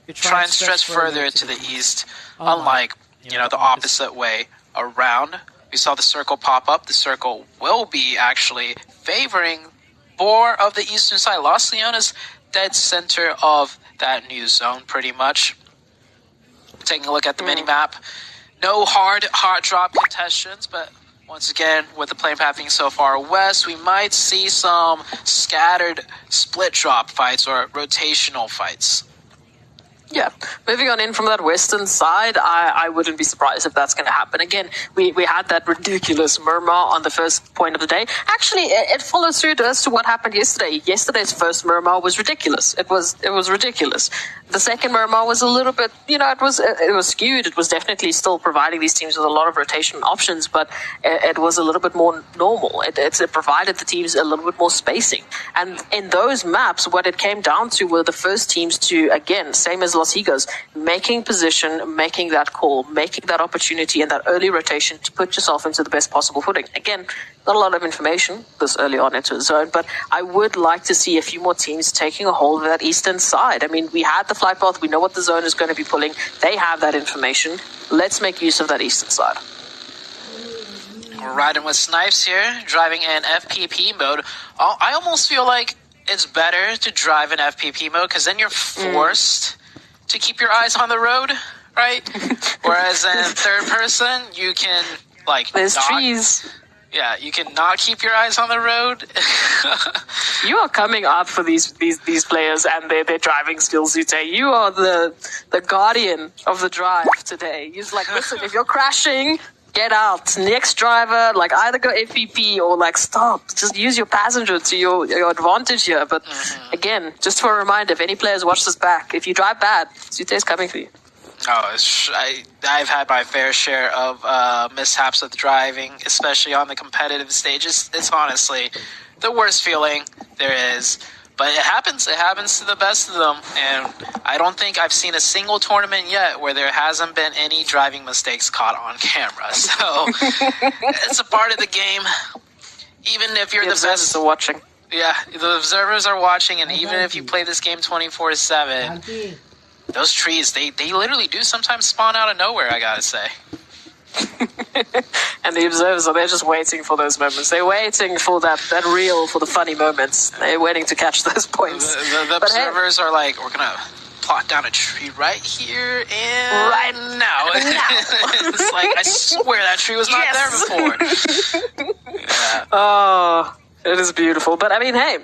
try and stretch further to the east, unlike, the opposite way around. We saw the circle pop up. The circle will be actually favoring more of the eastern side. Los Leones dead center of that new zone, pretty much. Taking a look at the mini-map. No hard drop contests, but once again, with the plane path being so far west, we might see some scattered split drop fights or rotational fights. Yeah, moving on in from that western side, I wouldn't be surprised if that's going to happen. Again, we had that ridiculous murmur on the first point of the day. Actually, it follows through as to what happened yesterday. Yesterday's first murmur was ridiculous. It was ridiculous. The second murmur was a little bit, it was skewed. It was definitely still providing these teams with a lot of rotation options, but it was a little bit more normal. It provided the teams a little bit more spacing. And in those maps, what it came down to were the first teams to, again, same as Los Higos, making position, making that call, making that opportunity and that early rotation to put yourself into the best possible footing. Again, not a lot of information this early on into the zone, but I would like to see a few more teams taking a hold of that eastern side. I mean, we had the flight path. We know what the zone is going to be pulling. They have that information. Let's make use of that eastern side. We're riding with Snipes here, driving in FPP mode. I almost feel like it's better to drive in FPP mode because then you're forced to keep your eyes on the road, right? Whereas in third person, you can there's trees. Yeah, you can not keep your eyes on the road. You are coming up for these players and their driving skills, Zute. You are the guardian of the drive today. You're like, listen, if you're crashing, get out. Next driver, either go FPP or stop. Just use your passenger to your advantage here. But again, just for a reminder, if any players watch this back, if you drive bad, Zute is coming for you. Oh, I've had my fair share of mishaps with driving, especially on the competitive stages. It's honestly the worst feeling there is. But it happens to the best of them. And I don't think I've seen a single tournament yet where there hasn't been any driving mistakes caught on camera. So it's a part of the game. Even if you're the best. Are watching. Yeah, the observers are watching. And even if you play this game 24/7... those trees, they literally do sometimes spawn out of nowhere, I gotta say. And the observers they're just waiting for those moments. They're waiting for that reel, for the funny moments. They're waiting to catch those points. The observers are like, we're gonna plot down a tree right here and right now. It's like, I swear that tree was not there before. Yeah. Oh, it is beautiful. But I mean, hey,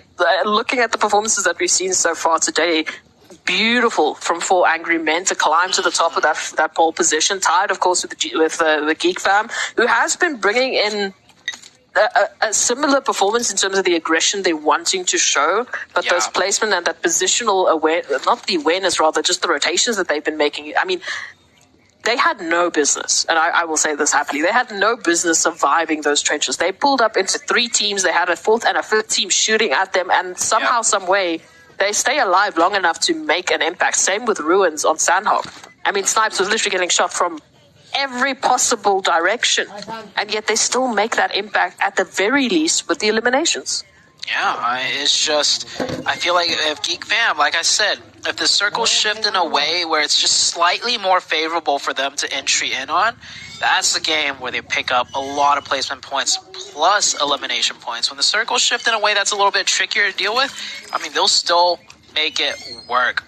looking at the performances that we've seen so far today, beautiful from 4 Angry Men to climb to the top of that pole position. Tied, of course, with the Geek Fam, who has been bringing in a similar performance in terms of the aggression they're wanting to show, but those placement and that positional awareness, rather, just the rotations that they've been making. I mean, they had no business, and I will say this happily, they had no business surviving those trenches. They pulled up into 3 teams. They had a 4th and a 5th team shooting at them, and somehow, some way, they stay alive long enough to make an impact. Same with Ruins on Sandhog. I mean, Snipes was literally getting shot from every possible direction, and yet they still make that impact at the very least with the eliminations. Yeah, it's just, I feel like if Geek Fam, like I said, if the circles shift in a way where it's just slightly more favorable for them to entry in on, that's the game where they pick up a lot of placement points plus elimination points. When the circles shift in a way that's a little bit trickier to deal with, I mean, they'll still make it work.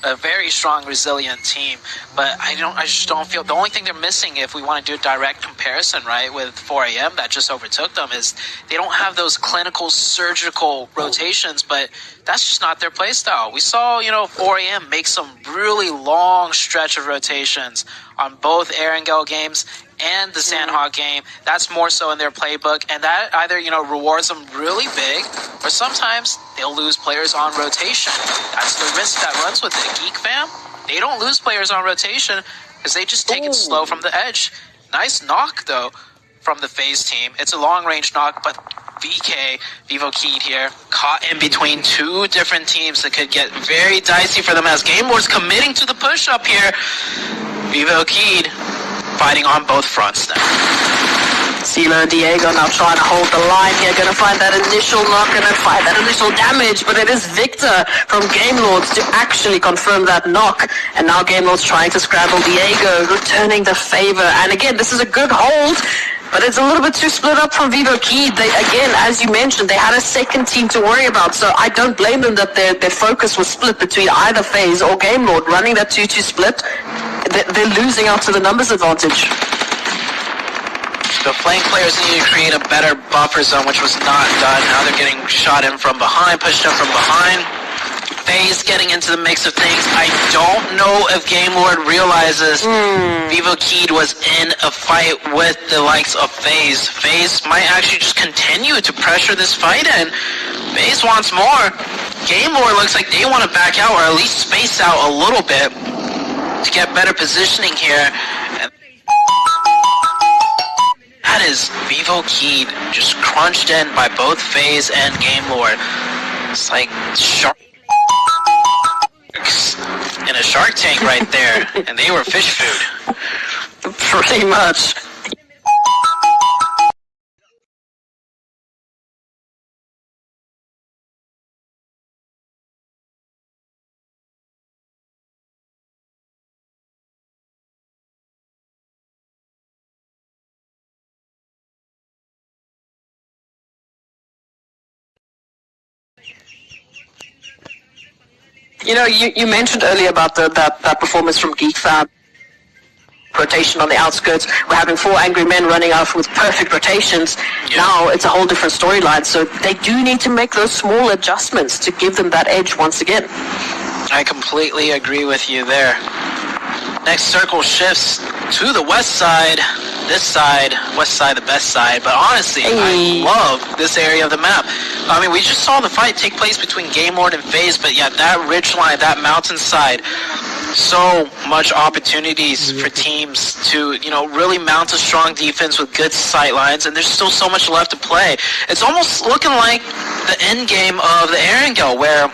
A very strong, resilient team, but I just don't feel, the only thing they're missing, if we want to do a direct comparison, right, with 4AM that just overtook them, is they don't have those clinical, surgical rotations, but that's just not their play style. We saw, 4AM make some really long stretch of rotations on both Erangel games and the Sandhog game. That's more so in their playbook, and that either, rewards them really big, or sometimes they'll lose players on rotation. That's the risk that runs with it. Geek Fam, they don't lose players on rotation because they just take it slow from the edge. Nice knock, though, from the FaZe team. It's a long-range knock, but VK, Vivo Keyed here, caught in between 2 different teams that could get very dicey for them as Game Lord's committing to the push-up here. Vivo Keyed fighting on both fronts now. CeeLo and Diego now trying to hold the line here, going to find that initial knock, going to find that initial damage, but it is Victor from Game Lords to actually confirm that knock, and now Game Lords trying to scramble Diego, returning the favor, and again, this is a good hold, but it's a little bit too split up from Vivo Key. They, again, as you mentioned, they had a second team to worry about, so I don't blame them that their focus was split between either FaZe or Game Lord. Running that 2-2 split, they're losing out to the numbers advantage. The flank players need to create a better buffer zone, which was not done. Now they're getting shot in from behind, pushed up from behind. FaZe getting into the mix of things. I don't know if Game Lord realizes Vivo Key was in a fight with the likes of FaZe. FaZe might actually just continue to pressure this fight in. FaZe wants more. Game Lord looks like they want to back out or at least space out a little bit to get better positioning here. That is Vivo Key just crunched in by both FaZe and Game Lord. It's like sharks in a shark tank right there, and they were fish food. Pretty much. You know, you mentioned earlier about that performance from Geek Fam. Rotation on the outskirts. We're having 4 angry men running off with perfect rotations. Yeah. Now it's a whole different storyline. So they do need to make those small adjustments to give them that edge once again. I completely agree with you there. Next circle shifts to the west side. This side, west side, the best side. But honestly, I love this area of the map. I mean, we just saw the fight take place between Game Lord and FaZe, but yeah, that ridge line, that mountainside, so much opportunities for teams to, you know, really mount a strong defense with good sight lines, and there's still so much left to play. It's almost looking like the end game of the Erangel, where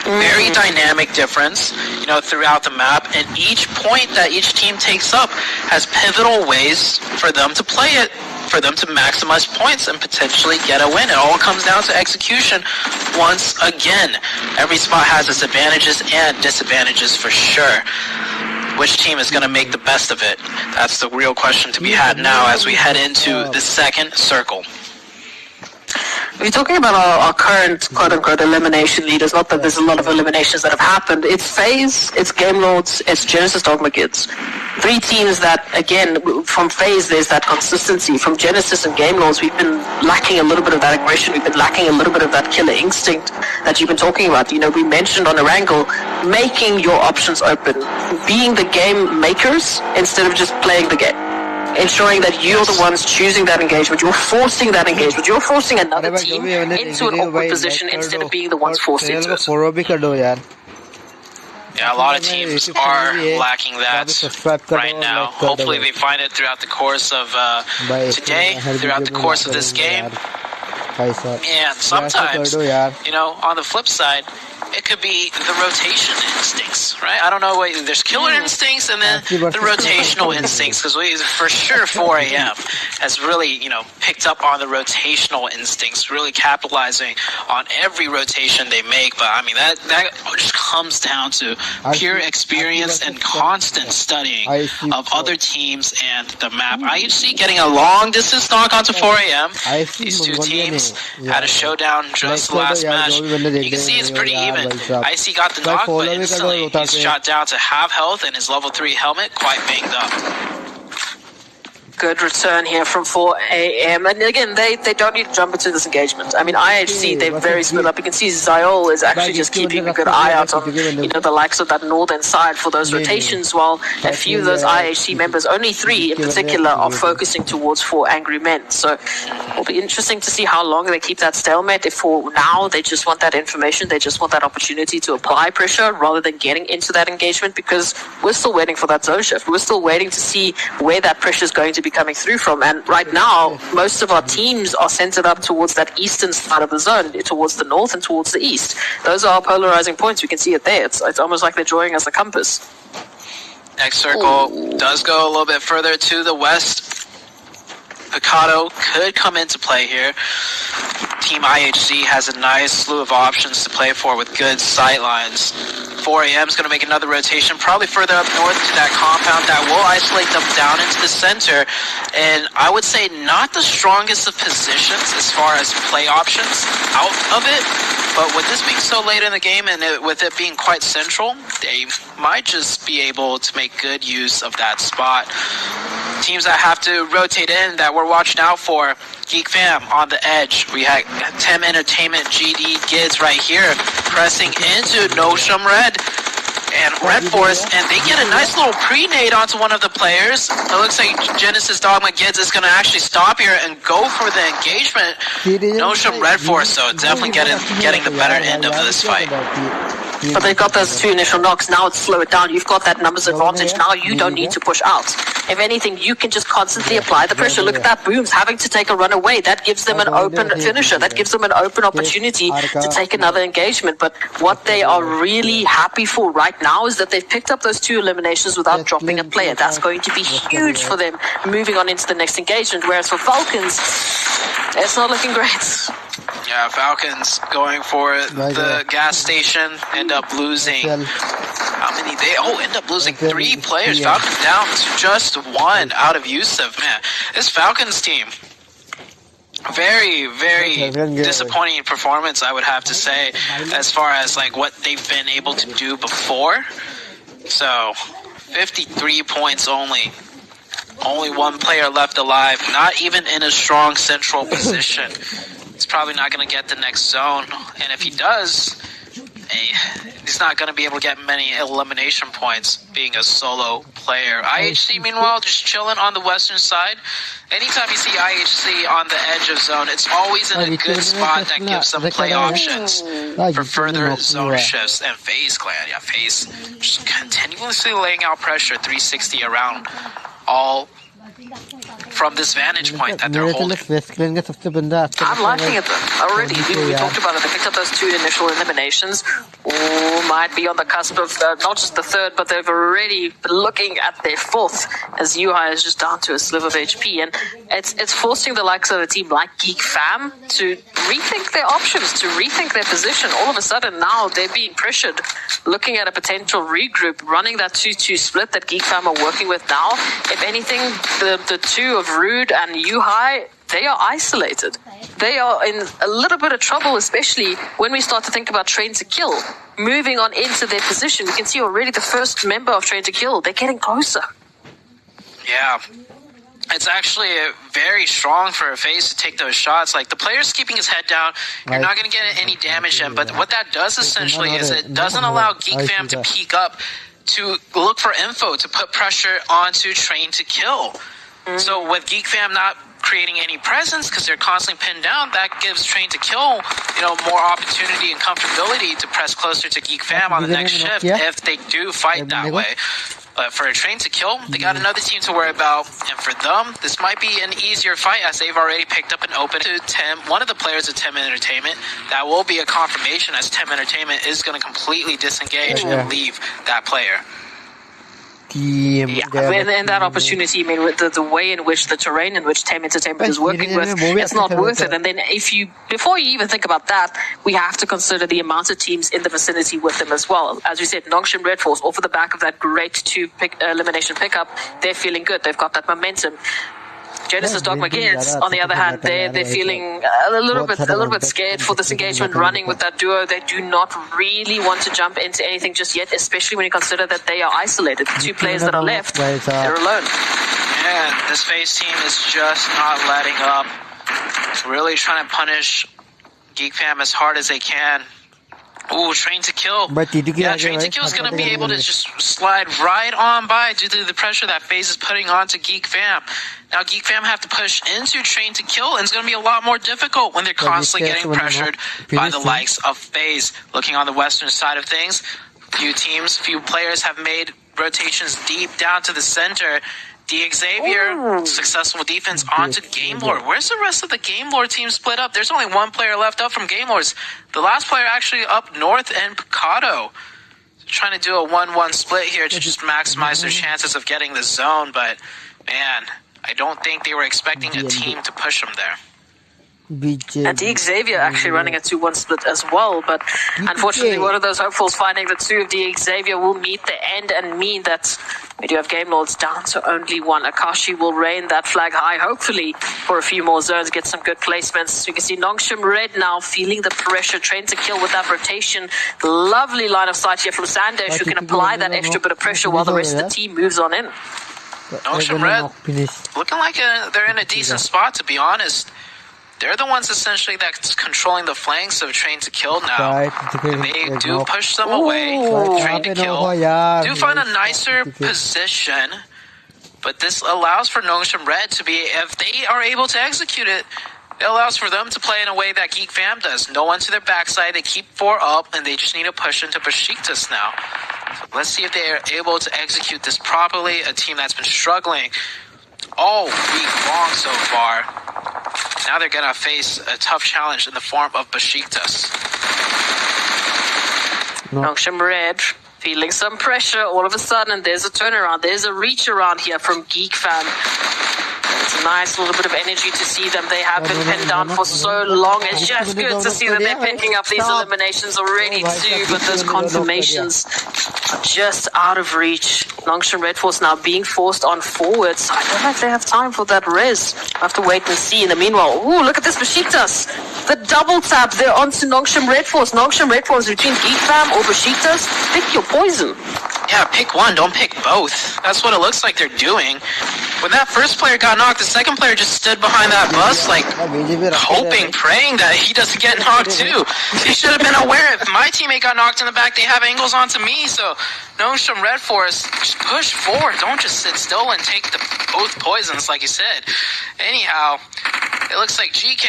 very dynamic difference, you know, throughout the map, and each point that each team takes up has pivotal ways for them to play it, for them to maximize points and potentially get a win. It all comes down to execution once again. Every spot has its advantages and disadvantages for sure. Which team is going to make the best of it? That's the real question to be had now as we head into the second circle. We're talking about our current quote-unquote elimination leaders. Not that there's a lot of eliminations that have happened. It's FaZe, it's Game Lords, it's Genesis Dogma Kids. 3 teams that, again, from FaZe there's that consistency. From Genesis and Game Lords, we've been lacking a little bit of that aggression. We've been lacking a little bit of that killer instinct that you've been talking about. You know, we mentioned on Erangel, making your options open, being the game makers instead of just playing the game. Ensuring that you're the ones choosing that engagement, you're forcing that engagement, you're forcing another team into an awkward position instead of being the ones forced into it. Yeah, a lot of teams are lacking that right now. Hopefully they find it throughout the course of today, throughout the course of this game. And sometimes, you know, on the flip side, it could be the rotation instincts, right? I don't know, there's killer instincts and then the rotational instincts, because for sure 4AM has really, you know, picked up on the rotational instincts, really capitalizing on every rotation they make. But I mean, that just comes down to pure experience and constant studying of other teams and the map. IHC getting a long distance knock onto 4AM. These two teams had a showdown just the last match. You can see it's pretty even. IC got the knock, but instantly he's shot down to half health and his level 3 helmet quite banged up. Good return here from 4AM, and again, they don't need to jump into this engagement. I mean, IHC, they're very split up. You can see Zyol is actually just keeping a good eye out on, you know, the likes of that northern side for those rotations, while a few of those IHC members, only 3 in particular, are focusing towards 4 angry men. So it'll be interesting to see how long they keep that stalemate. If for now they just want that information, they just want that opportunity to apply pressure rather than getting into that engagement, because we're still waiting for that zone shift. We're still waiting to see where that pressure is going to be coming through from, and right now most of our teams are centered up towards that eastern side of the zone, towards the north and towards the east. Those are our polarizing points. We can see it there. It's almost like they're drawing us a compass. Next circle does go a little bit further to the west. Picado could come into play here. Team IHC has a nice slew of options to play for with good sight lines. 4 a.m. is going to make another rotation, probably further up north to that compound that will isolate them down into the center. And I would say not the strongest of positions as far as play options out of it. But with this being so late in the game and with it being quite central, they might just be able to make good use of that spot. Teams that have to rotate in that we're watching out for, Geek Fam on the edge. We had Tem Entertainment GD Gids right here pressing into Nosham Red and Red Force, and they get a nice little pre-nade onto one of the players. It looks like Genesis Dogma Gids is going to actually stop here and go for the engagement. Nosham Red Force, so definitely getting the better end of this fight. But they've got those 2 initial knocks. Now it's slow it down. You've got that numbers advantage. Now you don't need to push out. If anything, you can just constantly apply the pressure. Look at that. Booms having to take a run away. That gives them an open finisher. That gives them an open opportunity to take another engagement. But what they are really happy for right now is that they've picked up those 2 eliminations without dropping a player. That's going to be huge for them moving on into the next engagement. Whereas for Falcons, it's not looking great. Yeah, Falcons going for the gas station, end up losing. How many? They end up losing 3 players. Falcons down to just 1 out of Yusuf. Man, this Falcons team, very, very disappointing performance, I would have to say, as far as like what they've been able to do before. So, 53 points only. Only 1 player left alive, not even in a strong central position. He's probably not going to get the next zone, and if he does, he's not going to be able to get many elimination points being a solo player. IHC, meanwhile, just chilling on the western side. Anytime you see IHC on the edge of zone, it's always in a good spot that gives them play options for further zone shifts. And FaZe Clan, yeah, FaZe just continuously laying out pressure 360 around all from this vantage point that they're holding. I'm liking it already. We talked about it. They picked up those 2 initial eliminations. Might be on the cusp of not just the 3rd, but they've already been looking at their 4th as UI is just down to a sliver of HP. And it's forcing the likes of a team like Geek Fam to rethink their options, to rethink their position. All of a sudden now they're being pressured, looking at a potential regroup, running that 2-2 split that Geek Fam are working with now. If anything, the 2 of Rude and Yuhai, they are isolated. They are in a little bit of trouble, especially when we start to think about Train to Kill. Moving on into their position, we can see already the first member of Train to Kill. They're getting closer. Yeah. It's actually very strong for a FaZe to take those shots. Like, the player's keeping his head down. You're not going to get any damage in. But what that does essentially is it doesn't allow Geek Fam to peek up to look for info, to put pressure onto Train to Kill. So with Geek Fam not creating any presence because they're constantly pinned down, that gives Train to Kill, more opportunity and comfortability to press closer to Geek Fam on the next shift if they do fight that way. But for a Train to Kill, they got another team to worry about, and for them, this might be an easier fight as they've already picked up an open to Tem, one of the players of Tem Entertainment. That will be a confirmation as Tem Entertainment is going to completely disengage and leave that player. Yeah, and that opportunity, I mean, with the way in which the terrain in which Tem Entertainment is working with, it's not worth it. And then before you even think about that, we have to consider the amount of teams in the vicinity with them as well. As we said, Nongshim Red Force, off of the back of that great 2 elimination pickup, they're feeling good. They've got that momentum. Genesis Dogma Kids, on the other hand, they're feeling a little bit scared for this engagement running with that duo. They do not really want to jump into anything just yet, especially when you consider that they are isolated. The 2 players that are left, they're alone. Yeah, this FaZe team is just not letting up. Really trying to punish Geek Fam as hard as they can. Ooh, Train to Kill. Yeah, Train to Kill is going to be able to just slide right on by due to the pressure that FaZe is putting onto Geek Fam. Now, Geek Fam have to push into Train to Kill, and it's going to be a lot more difficult when they're constantly getting pressured by the likes of FaZe. Looking on the western side of things, few players have made rotations deep down to the center. Xavier, successful defense onto Game Lord. Where's the rest of the Game Lord team split up? There's only 1 player left up from Game Lords. The last player actually up north and Picado. Trying to do a 1-1 split here to just maximize their chances of getting the zone, but man, I don't think they were expecting a team to push them there. And Xavier actually running a 2-1 split as well, but unfortunately one of those hopefuls finding that 2 of Xavier will meet the end and mean that we do have Game Lords down to only 1. Akashi will reign that flag high, hopefully for a few more zones, get some good placements. You can see Nongshim Red now feeling the pressure, trained to kill with that rotation. Lovely line of sight here from Sandesh, who can apply that extra bit of pressure while the rest of the team moves on in. Nongshim Red looking like they're in a decent spot, to be honest. They're the ones essentially that's controlling the flanks of Train to Kill now. And they do push them away. Train to Kill do find a nicer position, but this allows for Nongshim Red to be, if they are able to execute it, it allows for them to play in a way that Geek Fam does. No one to their backside, they keep 4 up, and they just need to push into Besiktas now. So let's see if they are able to execute this properly. A team that's been struggling all week long so far. Now they're going to face a tough challenge in the form of Besiktas. Nongshim Red feeling some pressure all of a sudden, and there's a turnaround. There's a reach around here from Geek Fam. It's a nice little bit of energy to see them. They have been pinned down for so long. It's just good to see that they're picking up these eliminations already too, but those confirmations are just out of reach. Nongshim Red Force now being forced on forwards. I don't know if they have time for that res. We'll have to wait and see. In the meanwhile, ooh, look at this Besiktas. The double tap there onto Nongshim Red Force. Nongshim Red Force between Geek Fam or Besiktas. Pick your poison. Yeah, pick one, don't pick both. That's what it looks like they're doing. When that first player got knocked, the second player just stood behind that bus, like, hoping, praying that he doesn't get knocked too. He should have been aware. If my teammate got knocked in the back, they have angles onto me, so Nongshim Red Force, just push forward. Don't just sit still and take both poisons, like you said. Anyhow, it looks like GK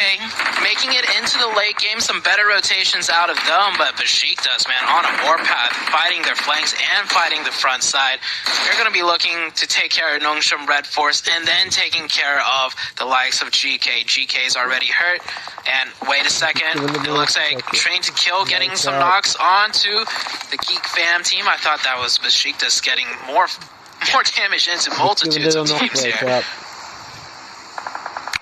making it into the late game. Some better rotations out of them, but Besiktas, man, on a warpath, fighting their flanks and fighting the front side. They're going to be looking to take care of Nongshim Red Force and then taking care of the likes of GK. GK's already hurt. And wait a second, it looks like Train to Kill getting some knocks onto the Geek Fam team. I thought that was Besiktas getting more damage into multitudes of teams here.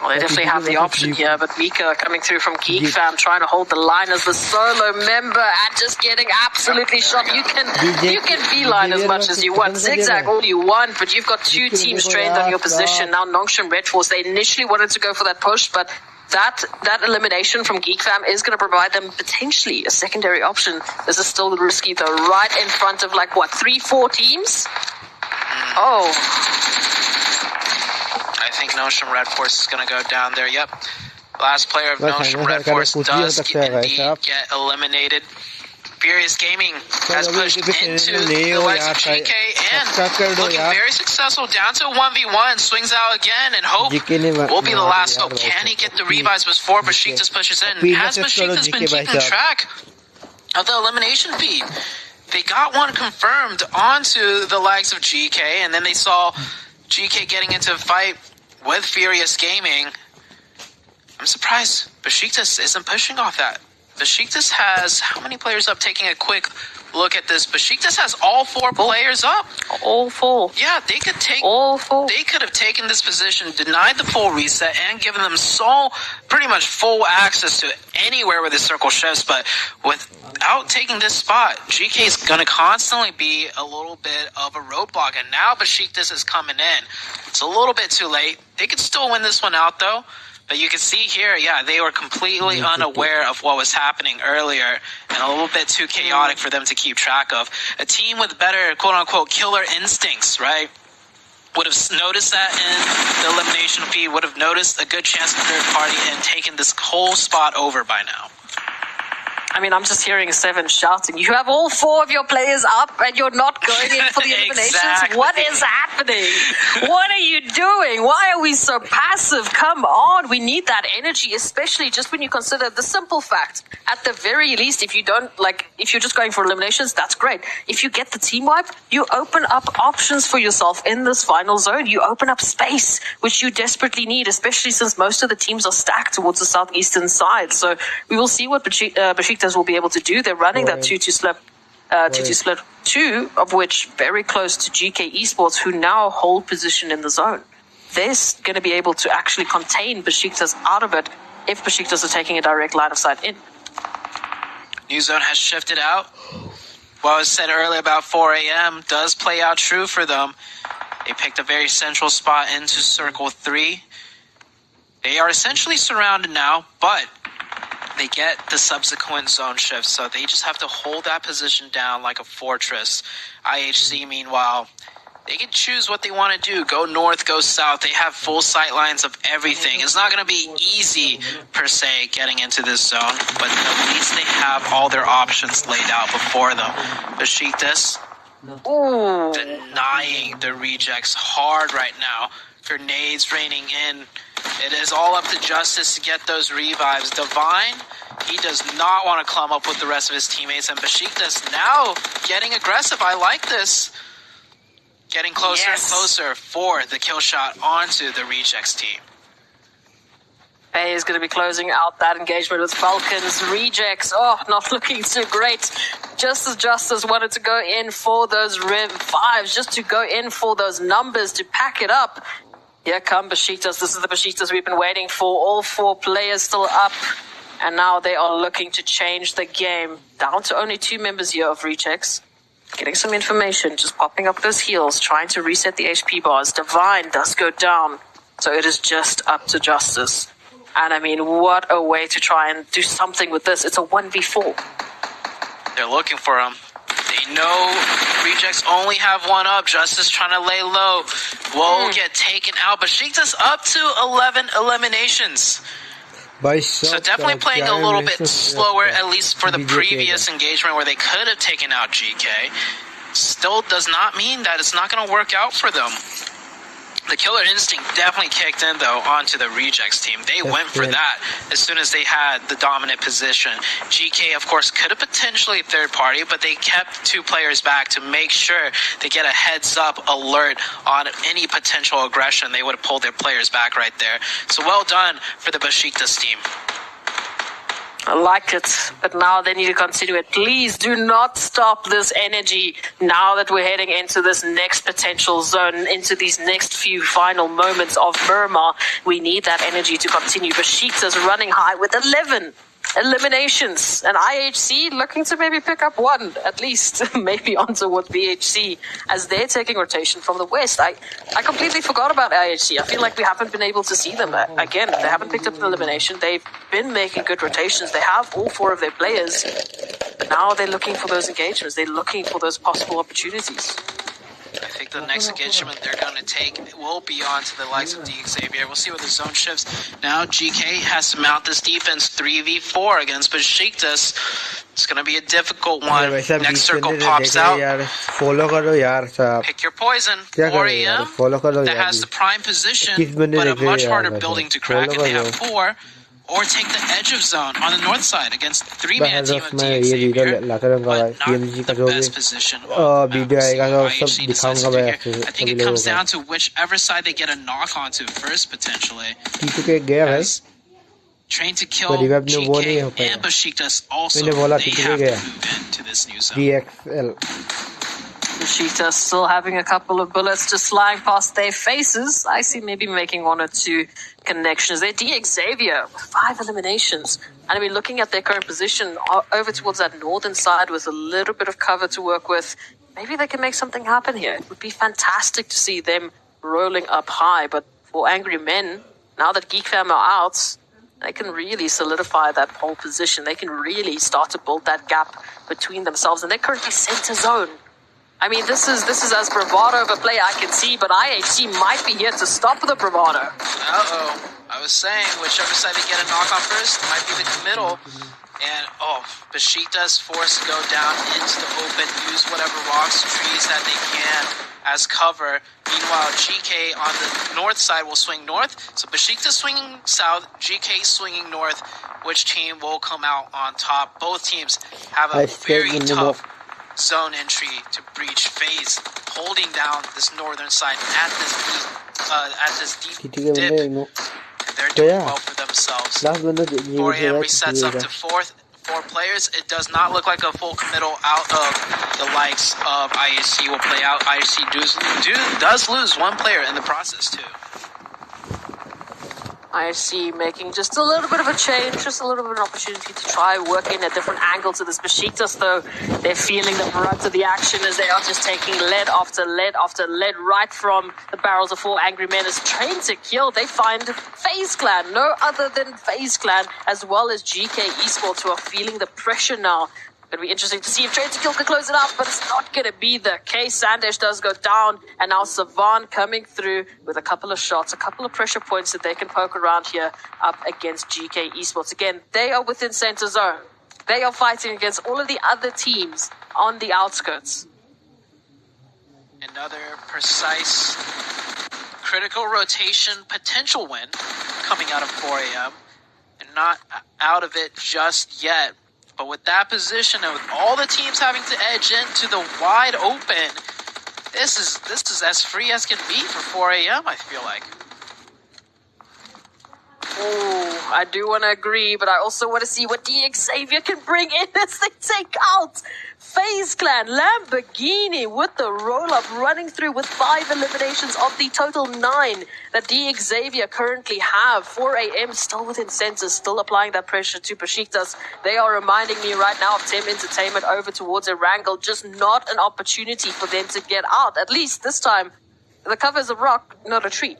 Well, they definitely have the option here, but Mika coming through from Geek Fam trying to hold the line as the solo member and just getting absolutely shot. You can beeline as much as you want, zigzag all you want, but you've got 2 teams trained on your position. Now Nongshim Red Force, they initially wanted to go for that push, but that elimination from Geek Fam is going to provide them potentially a secondary option. This is still risky though, right in front of like, what, 3-4 teams? Oh. I think Nongshim Red Force is going to go down there. Yep. Last player of Nongshim Red Force does indeed get eliminated. Furious Gaming has pushed into the likes of GK and looking very successful. Down to 1v1. Swings out again and Hope will be the last hope. Can he get the revives before Besiktas pushes in? Has Besiktas been keeping track of the elimination feed? They got one confirmed onto the likes of GK, and then they saw GK getting into a fight with Furious Gaming. I'm surprised Besiktas isn't pushing off that. Besiktas has how many players up? Taking a quick look at this. Besiktas has all 4 players up. All 4. Yeah, they could take all 4. They could have taken this position, denied the full reset, and given them pretty much full access to anywhere where the circle shifts. But without taking this spot, GK is going to constantly be a little bit of a roadblock. And now Besiktas is coming in. It's a little bit too late. They could still win this one out, though. But you can see here, yeah, they were completely unaware of what was happening earlier and a little bit too chaotic for them to keep track of. A team with better, quote-unquote, killer instincts, right, would have noticed that in the elimination feed, would have noticed a good chance of third party and taken this whole spot over by now. I mean, I'm just hearing 7 shouting. You have all 4 of your players up and you're not going in for the eliminations? Exactly. What is happening? What are you doing? Why are we so passive? Come on. We need that energy, especially just when you consider the simple fact. At the very least, if you're just going for eliminations, that's great. If you get the team wipe, you open up options for yourself in this final zone. You open up space, which you desperately need, especially since most of the teams are stacked towards the southeastern side. So we will see what Besiktas will be able to do. They're running that 2-2 split, 2-2 split, 2 of which very close to GK Esports, who now hold position in the zone. they're going to be able to actually contain Besiktas out of it if Besiktas are taking a direct line of sight in. New zone has shifted out. What was said earlier about 4 a.m. does play out true for them. They picked a very central spot into Circle 3. They are essentially surrounded now, but they get the subsequent zone shift, so they just have to hold that position down like a fortress. IHC, meanwhile, they can choose what they want to do. Go north, go south. They have full sight lines of everything. It's not going to be easy, per se, getting into this zone, but at least they have all their options laid out before them. Besiktas denying the rejects hard right now. Grenades raining in. It is all up to Justice to get those revives. Divine, he does not want to clump up with the rest of his teammates, and Besiktas now getting aggressive. I like this. Getting closer and closer for the kill shot onto the Rejects team. Bay is going to be closing out that engagement with Falcons. Rejects, not looking too great. Justice wanted to go in for those Rev 5s, just to go in for those numbers, to pack it up. Here come Besiktas. This is the Besiktas we've been waiting for. All 4 players still up. And now they are looking to change the game. Down to only 2 members here of Rejects. Getting some information, just popping up those heals, trying to reset the HP bars. Divine does go down, so it is just up to Justice. And I mean, what a way to try and do something with this. It's a 1v4. They're looking for him. They know Rejects only have 1 up. Justice trying to lay low. Will get taken out. Besiktas up to 11 eliminations. So definitely playing a little bit slower, at least for the previous engagement where they could have taken out GK. Still does not mean that it's not going to work out for them. The killer instinct definitely kicked in, though, onto the Rejects team. They went for that as soon as they had the dominant position. GK, of course, could have potentially third party, but they kept 2 players back to make sure they get a heads-up alert on any potential aggression. They would have pulled their players back right there. So well done for the Besiktas team. I like it, but now they need to continue it. Please do not stop this energy now that we're heading into this next potential zone, into these next few final moments of Miramar. We need that energy to continue. Besiktas running high with 11 eliminations, and IHC looking to maybe pick up 1, at least, maybe on towards BHC, as they're taking rotation from the west. I completely forgot about IHC. I feel like we haven't been able to see them. Again, they haven't picked up an elimination. They've been making good rotations. They have all 4 of their players, but now they're looking for those engagements. They're looking for those possible opportunities. I think the next engagement they're going to take will be on to the likes of Xavier. We'll see where the zone shifts. Now GK has to mount this defense 3v4 against Besiktas. It's going to be a difficult one. Next circle pops out. Pick your poison. 4 a.m. that has the prime position, but a much harder building to crack, and they have 4. Or take the edge of zone on the north side against the 3-man team of Xavier, but not the best position. I think it comes down to whichever side they get a knock onto first, potentially. As Train to Kill, GK, and Besiktas also, they have to move into this new zone. Besiktas still having a couple of bullets just flying past their faces. I see maybe making 1 or 2 connections. They're Xavier with 5 eliminations. And I mean, looking at their current position over towards that northern side with a little bit of cover to work with, maybe they can make something happen here. It would be fantastic to see them rolling up high. But for Angry Men, now that Geek Fam are out, they can really solidify that pole position. They can really start to build that gap between themselves. And they're currently center zone. I mean, this is as bravado of a play I can see, but IHC might be here to stop the bravado. Uh-oh. I was saying, whichever side they get a knock on first might be the middle. And, Besiktas forced to go down into the open, use whatever rocks, trees that they can as cover. Meanwhile, GK on the north side will swing north. So Besiktas swinging south, GK swinging north. Which team will come out on top? Both teams have a very tough zone entry to breach phase, holding down this northern side at this deep dip. They're doing well for themselves. 4 a.m. resets up to 4 players. It does not look like a full committal out of the likes of IHC will play out. IHC does lose 1 player in the process too. I see making just a little bit of a change, just a little bit of an opportunity to try work in a different angle to this Besiktas, though. They're feeling the brunt of the action as they are just taking lead after lead after lead right from the barrels of 4 angry men. As trained to kill, they find FaZe Clan, no other than FaZe Clan, as well as GK Esports, who are feeling the pressure now. It'll be interesting to see if Train to Kill can close it up, but it's not going to be the case. Sandesh does go down, and now Savan coming through with a couple of shots, a couple of pressure points that they can poke around here up against GK Esports. Again, they are within center zone. They are fighting against all of the other teams on the outskirts. Another precise, critical rotation potential win coming out of 4 a.m. and not out of it just yet. But with that position and with all the teams having to edge into the wide open, this is as free as can be for 4 a.m., I feel like. Oh, I do want to agree, but I also want to see what DX Xavier can bring in as they take out FaZe Clan. Lamborghini with the roll-up, running through with 5 eliminations of the total 9 that DX Xavier currently have. 4 a.m. still within center, still applying that pressure to Besiktas. They are reminding me right now of Tem Entertainment over towards a wrangle, just not an opportunity for them to get out. At least this time, the cover is a rock, not a tree.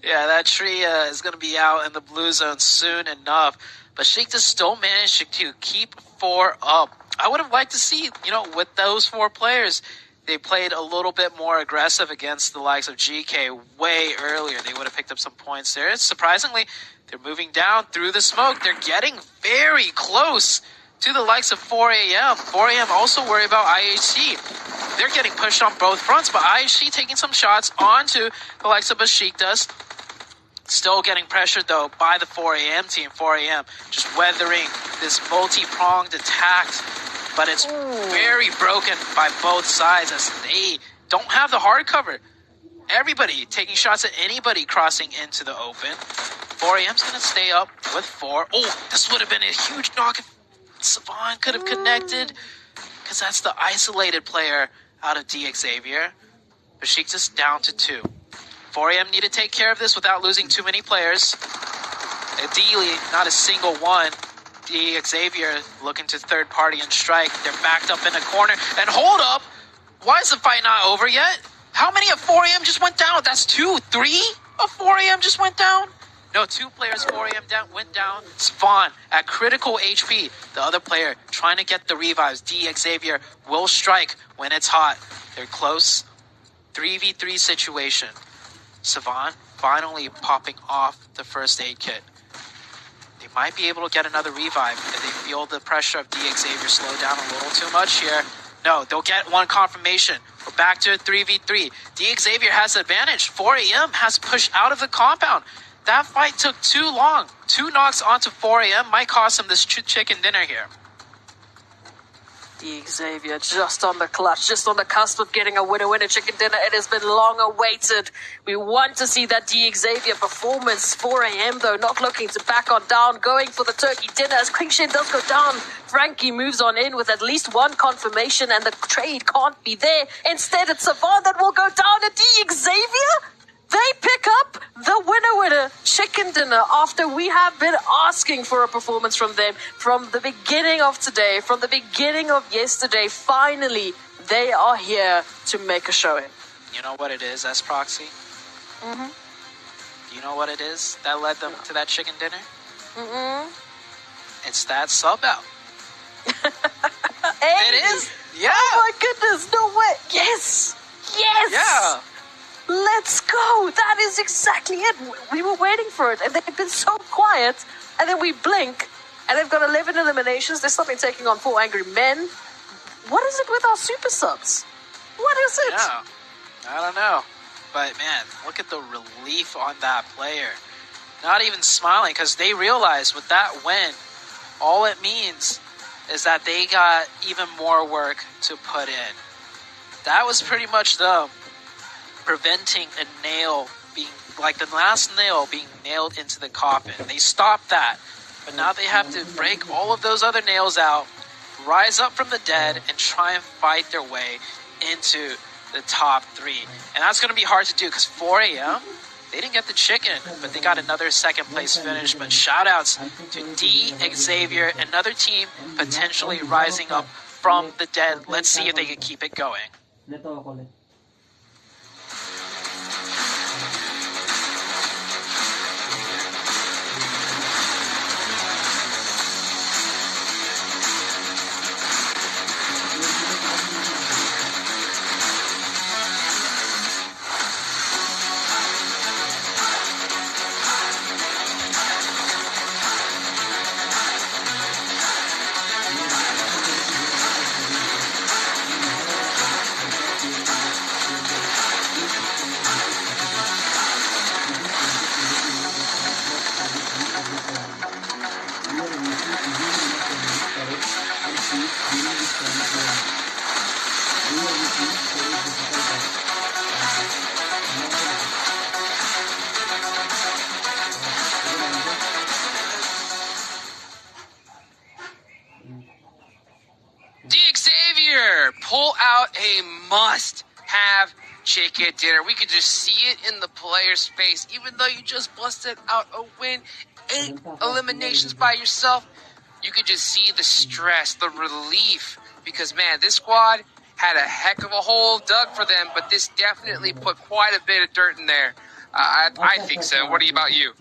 Yeah, that tree is going to be out in the blue zone soon enough. But Besiktas still managed to keep 4 up. I would have liked to see, with those 4 players, they played a little bit more aggressive against the likes of GK way earlier. They would have picked up some points there. Surprisingly, they're moving down through the smoke. They're getting very close to the likes of 4 a.m. 4 a.m. also worry about IHC. They're getting pushed on both fronts, but IHC taking some shots onto the likes of Besiktas. Still getting pressured, though, by the 4 a.m. team. 4 a.m. just weathering this multi-pronged attack, but it's very broken by both sides as they don't have the hard cover. Everybody taking shots at anybody crossing into the open. 4 a.m.'s going to stay up with 4. Oh, this would have been a huge knock if Savan could have connected, because that's the isolated player out of DX Xavier. Besiktas down to 2. 4 a.m. need to take care of this without losing too many players. Ideally, not a single one. DX Xavier looking to third party and strike. They're backed up in a corner. And hold up! Why is the fight not over yet? How many of 4 a.m. just went down? That's 2, 3 of 4 a.m. just went down? No, 2 players 4 a.m. went down. Spawn at critical HP. The other player trying to get the revives. DX Xavier will strike when it's hot. They're close. 3v3 situation. Savan finally popping off the first aid kit. They might be able to get another revive if they feel the pressure of DX Xavier slow down a little too much here. No, they'll get one confirmation. We're back to a 3v3. DX Xavier has the advantage. 4 a.m. has pushed out of the compound. That fight took too long. 2 knocks onto 4 a.m. might cost him this chicken dinner here. Xavier just on the clutch, just on the cusp of getting a winner chicken dinner. It has been long awaited. We want to see that Xavier performance. 4 a.m. though, not looking to back on down, going for the turkey dinner as Quickshin does go down. Frankie moves on in with at least 1 confirmation, and the trade can't be there. Instead, it's Savan that will go down at Xavier. They pick up the winner chicken dinner after we have been asking for a performance from them from the beginning of today, from the beginning of yesterday. Finally, they are here to make a showing. You know what it is, S-Proxy? Mm-hmm. You know what it is that led them to that chicken dinner? Mm-hmm. It's that sub out. Hey. It is? Yeah. Oh my goodness, no way. Yes. Yes. Yeah. Let's go! That is exactly it. We were waiting for it, and they've been so quiet. And then we blink, and they've got 11 eliminations. They're suddenly taking on 4 angry men. What is it with our super subs? What is it? Yeah, I don't know. But man, look at the relief on that player. Not even smiling, because they realize with that win, all it means is that they got even more work to put in. That was pretty much them preventing a nail being, like the last nail being nailed into the coffin. They stopped that, but now they have to break all of those other nails out, rise up from the dead, and try and fight their way into the top 3. And that's going to be hard to do because 4 a.m., They didn't get the chicken, but they got another second place finish. But shout outs to D, Xavier, another team potentially rising up from the dead. Let's see if they can keep it going. Xavier pull out a must-have chicken dinner. We could just see it in the player's face. Even though you just busted out a win, 8 eliminations by yourself, you could just see the stress, the relief. Because, man, this squad had a heck of a hole dug for them, but this definitely put quite a bit of dirt in there. I think so. What about you?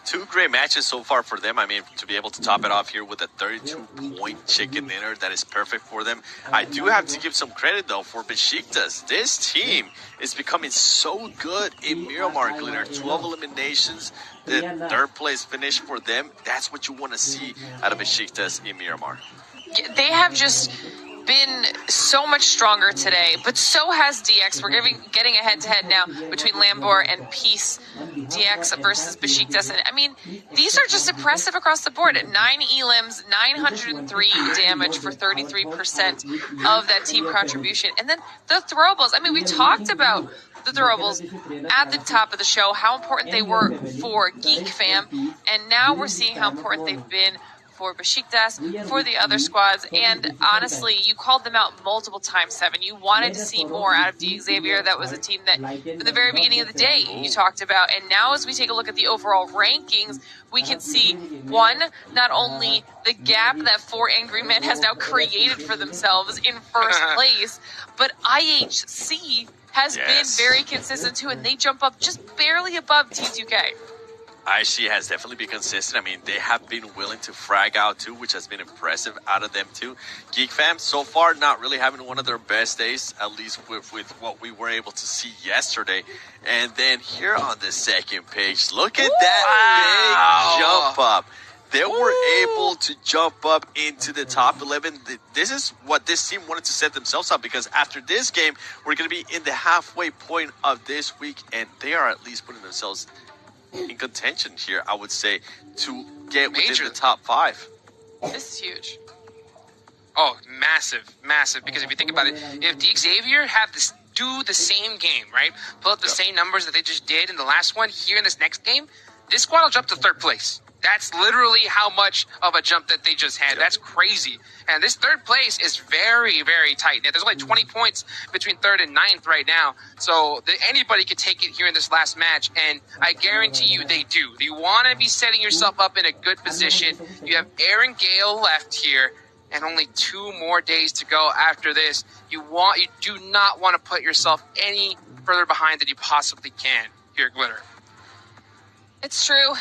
2 great matches so far for them. I mean, to be able to top it off here with a 32-point chicken dinner, that is perfect for them. I do have to give some credit, though, for Besiktas. This team is becoming so good in Miramar, Glitter. 12 eliminations, the 3rd place finish for them. That's what you want to see out of Besiktas in Miramar. They have just been so much stronger today, but so has DX. We're getting a head-to-head now between Lambor and Peace. DX versus Besiktas. And I mean, these are just impressive across the board. At 9 elims, 903 damage for 33% of that team contribution. And then the throwables. I mean, we talked about the throwables at the top of the show, how important they were for Geek Fam. And now we're seeing how important they've been for Besiktas, for the other squads, and honestly, you called them out multiple times, Seven. You wanted to see more out of D. Xavier. That was a team that, from the very beginning of the day, you talked about. And now as we take a look at the overall rankings, we can see, one, not only the gap that 4 Angry Men has now created for themselves in first place, but IHC has been very consistent too, and they jump up just barely above T2K. IHC has definitely been consistent. I mean, they have been willing to frag out too, which has been impressive out of them too. Geek Fam, so far, not really having one of their best days, at least with what we were able to see yesterday. And then here on the second page, look at that big jump up. They were able to jump up into the top 11. This is what this team wanted to set themselves up, because after this game, we're going to be in the halfway point of this week, and they are at least putting themselves in contention here, I would say, to get within the top 5. This is huge. Oh, massive, massive. Because if you think about it, if D. Xavier have this do the same game, right? Pull up the same numbers that they just did in the last one here in this next game, this squad will jump to 3rd place. That's literally how much of a jump that they just had. That's crazy. And this 3rd place is very, very tight. There's only 20 points between 3rd and 9th right now. So anybody could take it here in this last match. And I guarantee you they do. You want to be setting yourself up in a good position. You have Aaron Gale left here, and only 2 more days to go after this. You do not want to put yourself any further behind than you possibly can here at Glitter. It's true.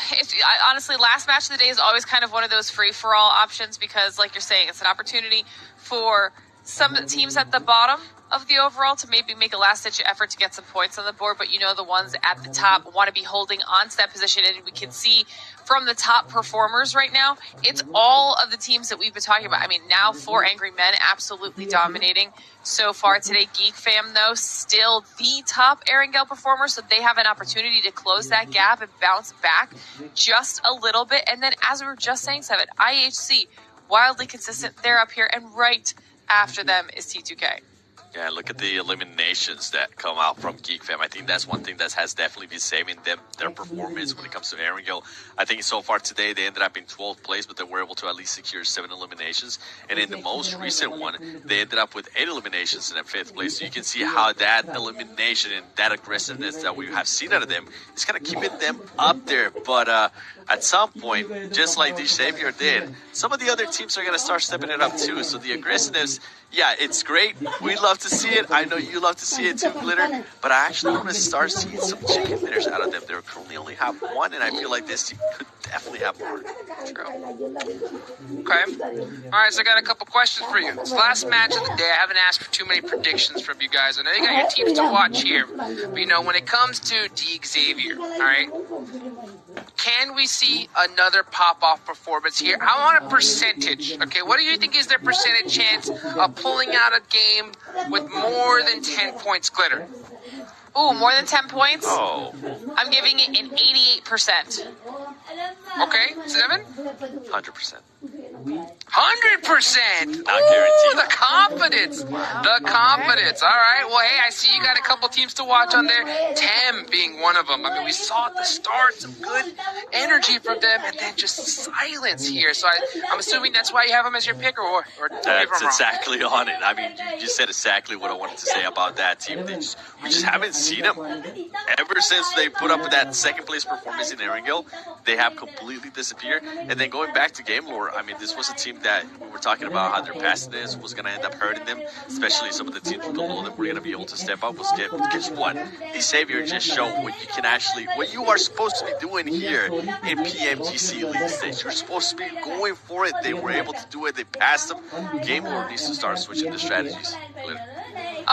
Honestly, last match of the day is always kind of one of those free-for-all options because, like you're saying, it's an opportunity for some teams at the bottom of the overall to maybe make a last-ditch effort to get some points on the board, but you know the ones at the top want to be holding on to that position, and we can see from the top performers right now, it's all of the teams that we've been talking about. I mean, now 4 Angry Men absolutely dominating so far today. Geek Fam, though, still the top Erangel performer, so they have an opportunity to close that gap and bounce back just a little bit. And then, as we were just saying, Seven, IHC, wildly consistent. They're up here, and right after them is T2K. Yeah, look at the eliminations that come out from Geek Fam. I think that's one thing that has definitely been saving them, their performance when it comes to Erangel. I think so far today they ended up in 12th place, but they were able to at least secure 7 eliminations. And in the most recent one, they ended up with 8 eliminations in 5th place. So you can see how that elimination and that aggressiveness that we have seen out of them is kind of keeping them up there. But at some point, just like the Xavier did, some of the other teams are going to start stepping it up too. So the aggressiveness, yeah, it's great. We love to see it. I know you love to see it too, Glitter. But I actually want to start seeing some chicken dinners out of them. They currently only have 1, and I feel like this team could definitely have more. True. Okay. All right, so I got a couple questions for you. It's the last match of the day. I haven't asked for too many predictions from you guys. I know you got your teams to watch here. But, you know, when it comes to D Xavier, all right, can we see another pop-off performance here? I want a percentage. Okay, what do you think is their percentage chance of pulling out a game with more than 10 points, Glitter? Ooh, more than 10 points? Oh. I'm giving it an 88%. Okay, 7? 100%. 100%. Not guaranteed. The confidence. The confidence. All right. Well, hey, I see you got a couple teams to watch on there. Tem being one of them. I mean, we saw at the start some good energy from them, and then just silence here. So I'm assuming that's why you have them as your pick, or That's exactly on it. I mean, you just said exactly what I wanted to say about that team. We just haven't seen them ever since they put up that second place performance in Erangel. They have completely disappeared. And then going back to Game Lore, I mean, this was a team that we were talking about how their passiveness was going to end up hurting them, especially some of the teams below them were going to be able to step up. Guess what? The Savior just showed what you can actually, what you are supposed to be doing here in PMGC League stage. You're supposed to be going for it. They were able to do it. They passed them. Game Lore needs to start switching the strategies.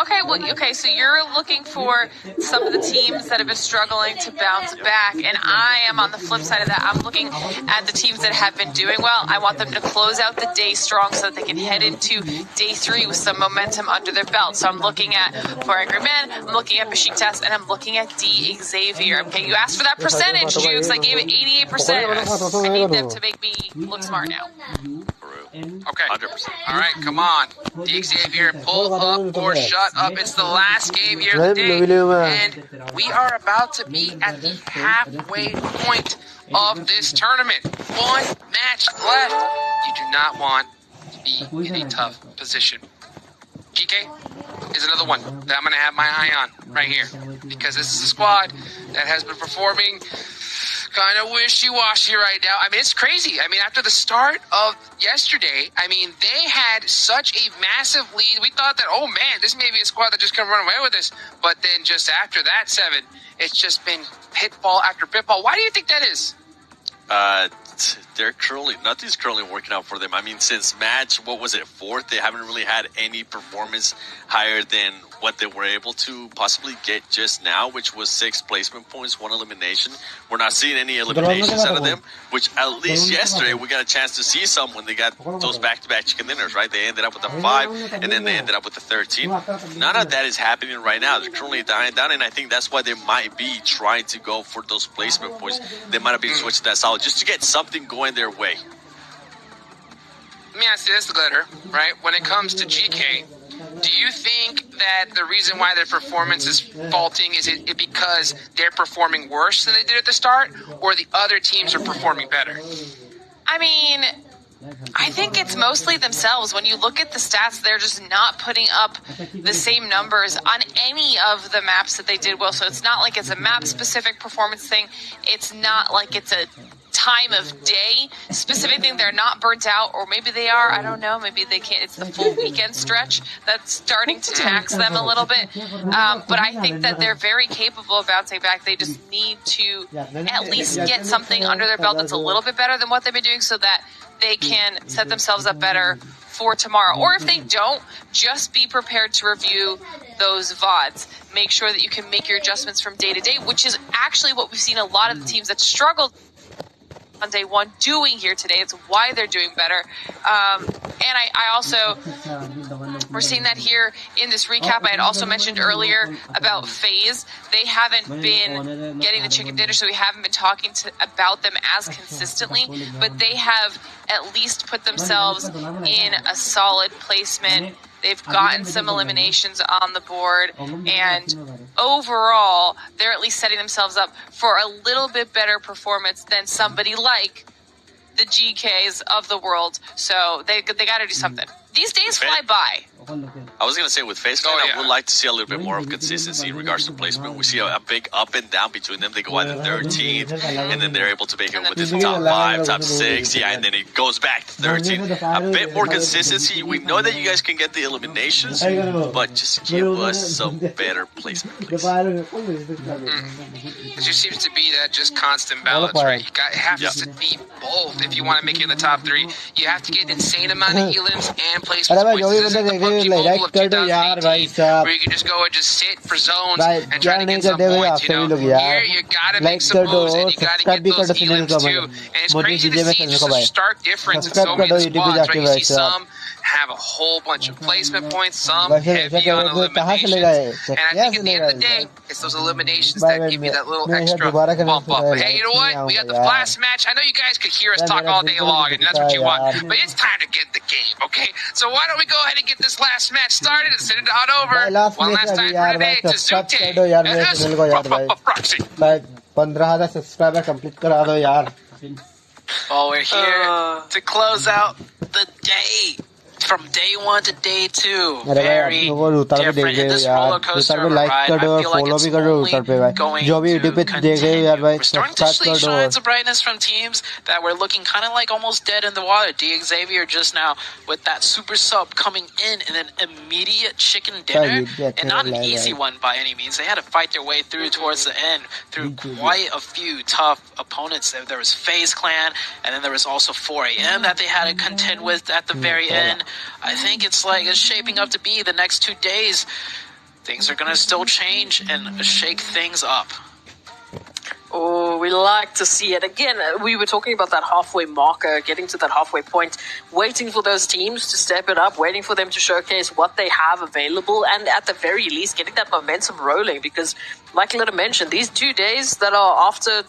Okay, so you're looking for some of the teams that have been struggling to bounce back, and I am on the flip side of that. I'm looking at the teams that have been doing well. I want them to close out the day strong so that they can head into day 3 with some momentum under their belt. So I'm looking at For Angry Men, I'm looking at Besiktas, and I'm looking at D Xavier. Okay, you asked for that percentage, Jukes. I gave it 88%. I need them to make me look smart now. Okay. 100%. All right, come on. D Xavier, pull up or shut up. It's the last game here of the day, and we are about to be at the halfway point of this tournament. 1 match left. You do not want to be in a tough position. GK is another one that I'm going to have my eye on right here, because this is a squad that has been performing kind of wishy-washy right now. I mean, it's crazy. I mean, after the start of yesterday, I mean, they had such a massive lead. We thought that, oh man, this may be a squad that just can run away with this. But then just after that 7, it's just been pitfall after pitfall. Why do you think that is? Nothing's currently working out for them. I mean, since match, what was it, 4th, they haven't really had any performance higher than what they were able to possibly get just now, which was 6 placement points, 1 elimination. We're not seeing any eliminations out of them, which at least yesterday we got a chance to see some when they got those back-to-back chicken dinners, right? They ended up with a 5, and then they ended up with a 13. None of that is happening right now. They're currently dying down, and I think that's why they might be trying to go for those placement points. They might have been switching that solid just to get something going their way. Let me ask you this, Glitter, right? When it comes to GK, do you think that the reason why their performance is faulting is it because they're performing worse than they did at the start, or the other teams are performing better? I mean, I think it's mostly themselves. When you look at the stats, they're just not putting up the same numbers on any of the maps that they did well. So it's not like it's a map-specific performance thing. It's not like it's a time of day specific thing. They're not burnt out, or maybe they are. I don't know. Maybe they can't. It's the full weekend stretch that's starting to tax them a little bit. But I think that they're very capable of bouncing back. They just need to at least get something under their belt that's a little bit better than what they've been doing, so that they can set themselves up better for tomorrow. Or if they don't, just be prepared to review those VODs. Make sure that you can make your adjustments from day to day, which is actually what we've seen a lot of the teams that struggled on day 1 doing here today. It's why they're doing better. And I also, we're seeing that here in this recap. I had also mentioned earlier about FaZe. They haven't been getting the chicken dinner, so we haven't been talking about them as consistently, but they have at least put themselves in a solid placement. They've gotten some eliminations on the board, and overall, they're at least setting themselves up for a little bit better performance than somebody like the GKs of the world. So they got to do something. These days fly by. I was going to say with FaZe Clan, I would like to see a little bit more of consistency in regards to placement. We see a big up and down between them. They go either 13th, and then they're able to make it within the top 5, top 6, yeah, and then it goes back to 13. A bit more consistency. We know that you guys can get the eliminations, but just give us some better placement, please. It just seems to be that just constant balance, right? You have to be both if you want to make it in the top 3. You have to get an insane amount of elims and placement points. This isn't the PUBG Mobile of 2018, where you can just go and just sit for zones and try to get some points, you know. Here, you gotta make some moves, and you gotta get those elims too. And it's crazy to see just a stark difference in so many squads, right? You see some have a whole bunch of placement points, some heavy on eliminations. And I think at the end of the day, it's those eliminations that give you that little extra bump up. But hey, you know what? We got the last match. I know you guys could hear us talk all day long, and that's what you want. But it's time to get the game, okay? So why don't we go ahead and get this last match started and send it on over one last time for today to Zute and Proxy. 15,000 subscriber complete करा दो यार. Well, we're here to close out the day. From day 1 to day 2, very different in this roller coaster ride. I feel like it's only going to continue. We're starting to see signs of brightness from teams that were looking kind of like almost dead in the water. Xavier just now with that super sub coming in and an immediate chicken dinner, and not an easy one by any means. They had to fight their way through towards the end through quite a few tough opponents. There was FaZe Clan, and then there was also 4AM that they had to contend with at the very end. I think it's shaping up to be the next 2 days. Things are going to still change and shake things up. Oh, we like to see it. Again, we were talking about that halfway marker, getting to that halfway point, waiting for those teams to step it up, waiting for them to showcase what they have available, and at the very least, getting that momentum rolling. Because, like Lita mentioned, these 2 days that are after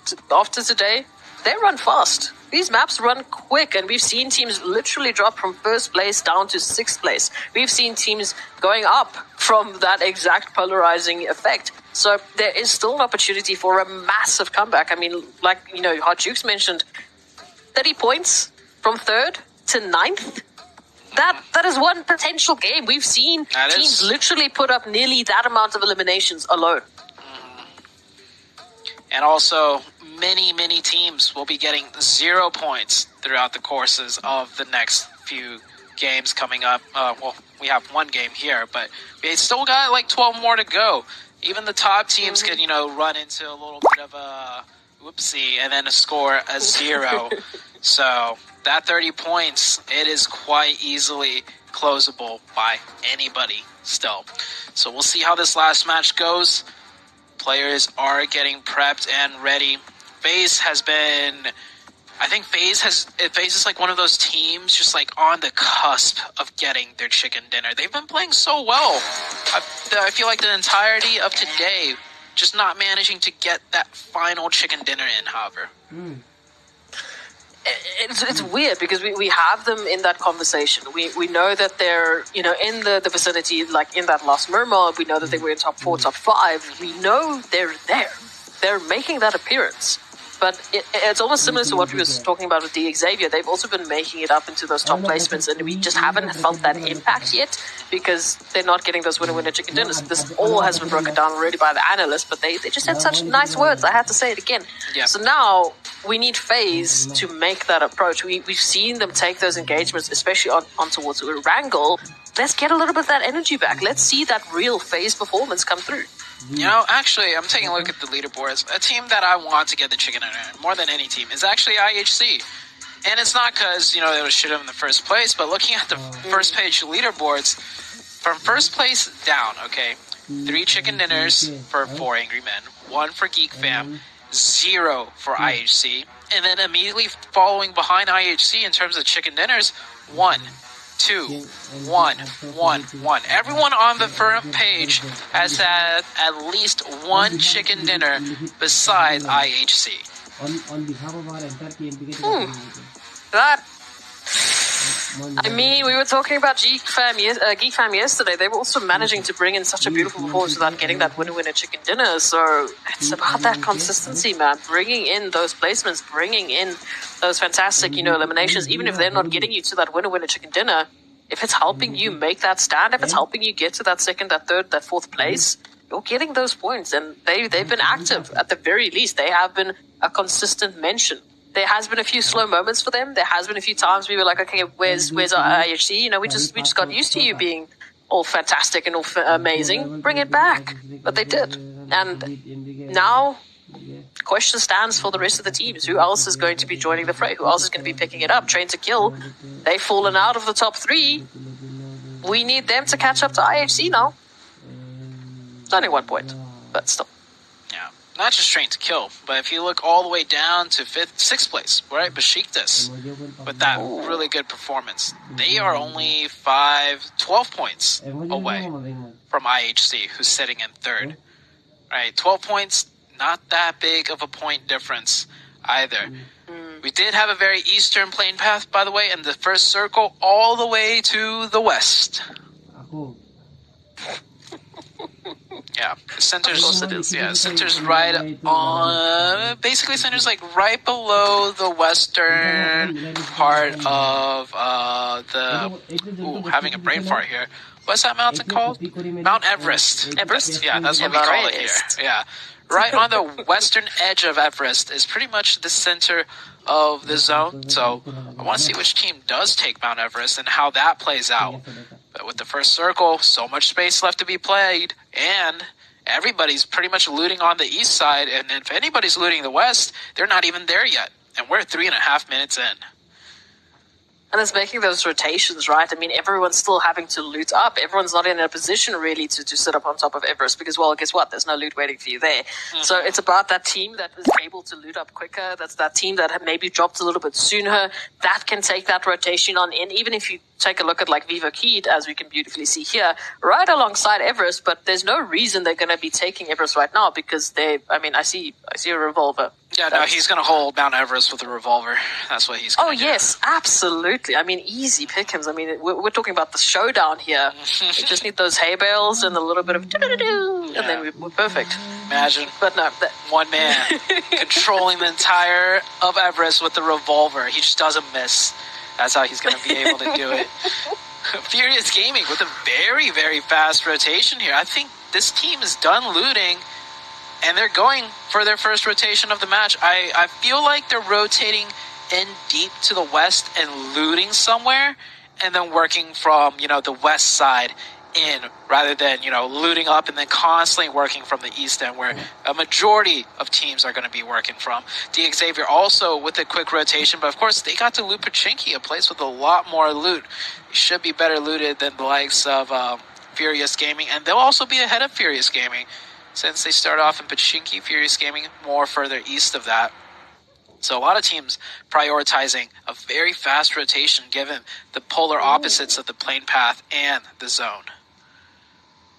today, they run fast. These maps run quick, and we've seen teams literally drop from 1st place down to 6th place. We've seen teams going up from that exact polarizing effect. So there is still an opportunity for a massive comeback. I mean, like, you know, Hot Jukes mentioned, 30 points from 3rd to 9th. That is one potential game. We've seen teams literally put up nearly that amount of eliminations alone. And also, many teams will be getting 0 points throughout the courses of the next few games coming up. Well, we have 1 game here, but we still got like 12 more to go. Even the top teams can, you know, run into a little bit of a whoopsie and then score a 0. So that 30 points, it is quite easily closable by anybody still. So we'll see how this last match goes. Players are getting prepped and ready. FaZe has been, I think FaZe is like one of those teams just like on the cusp of getting their chicken dinner. They've been playing so well. I feel like the entirety of today just not managing to get that final chicken dinner in, however. It's weird because we have them in that conversation. We know that they're, you know, in the vicinity, like in that last Murmur. We know that they were in top 4, top 5. We know they're there. They're making that appearance. But it's almost similar to what we were talking about with Xavier. They've also been making it up into those top placements, and we just haven't felt that impact yet because they're not getting those winner chicken dinners. This all has been broken down already by the analysts, but they just had such nice words. I had to say it again. Yeah. So now we need FaZe to make that approach. We've seen them take those engagements, especially on towards Wrangle. Let's get a little bit of that energy back. Let's see that real FaZe performance come through. You know, actually, I'm taking a look at the leaderboards. A team that I want to get the chicken dinner more than any team is actually IHC. And it's not because, you know, they would shoot them in the first place, but looking at the first page leaderboards, from first place down, okay, 3 chicken dinners for 4 Angry Men, 1 for Geek Fam, 0 for IHC, and then immediately following behind IHC in terms of chicken dinners, 1, 2, 1, 1, 1. Everyone on the front page has had at least 1 chicken dinner besides IHC. I mean, we were talking about Geek Fam yesterday. They were also managing to bring in such a beautiful performance without getting that winner chicken dinner. So it's about that consistency, man. Bringing in those placements, bringing in those fantastic, eliminations, even if they're not getting you to that winner chicken dinner. If it's helping you make that stand, if it's helping you get to that second, that third, that fourth place, you're getting those points. And they've been active at the very least. They have been a consistent mention. There has been a few slow moments for them. There has been a few times we were like, okay, where's our IHC? We just got used to you being all fantastic and all amazing. Bring it back. But they did. And now, question stands for the rest of the teams. Who else is going to be joining the fray? Who else is going to be picking it up? Train to Kill. They've fallen out of the top 3. We need them to catch up to IHC now. It's only 1 point, but still. Yeah, not just Train to Kill, but if you look all the way down to 6th place, right? Besiktas, with that really good performance, they are only 12 points away from IHC, who's sitting in 3rd. Right, 12 points, not that big of a point difference either. We did have a very eastern plane path, by the way, in the first circle, all the way to the west. Yeah, center's right on. Basically, center's like right below the western part of having a brain fart here. What's that mountain called? Mount Everest. Everest? Yeah, that's what we call it here. Yeah, right on the western edge of Everest is pretty much the center of the zone. So I want to see which team does take Mount Everest and how that plays out. But with the first circle, so much space left to be played, and everybody's pretty much looting on the east side, and if anybody's looting the west, they're not even there yet. And we're 3.5 minutes in. And it's making those rotations, right? I mean, everyone's still having to loot up. Everyone's not in a position really to sit up on top of Everest because, well, guess what? There's no loot waiting for you there. So it's about that team that is able to loot up quicker. That's that team that had maybe dropped a little bit sooner. That can take that rotation on in. Even if you take a look at like Vivo Keed, as we can beautifully see here, right alongside Everest, but there's no reason they're going to be taking Everest right now because I see a revolver. Yeah, no, he's going to hold Mount Everest with a revolver. That's what he's going to do. Oh, yes, absolutely. I mean, easy pickings. I mean, we're talking about the showdown here. We just need those hay bales and a little bit of and then we're perfect. Imagine. But no. One man controlling the entire of Everest with the revolver. He just doesn't miss. That's how he's going to be able to do it. Furious Gaming with a very, very fast rotation here. I think this team is done looting, and they're going for their first rotation of the match. I feel like they're rotating in deep to the west and looting somewhere, and then working from, the west side in, rather than, looting up and then constantly working from the east end, where a majority of teams are going to be working from. Xavier also with a quick rotation, but of course they got to loot Pachinki, a place with a lot more loot. It should be better looted than the likes of Furious Gaming, and they'll also be ahead of Furious Gaming, since they start off in Pachinki. Furious Gaming more further east of that. So a lot of teams prioritizing a very fast rotation given the polar opposites of the plane path and the zone.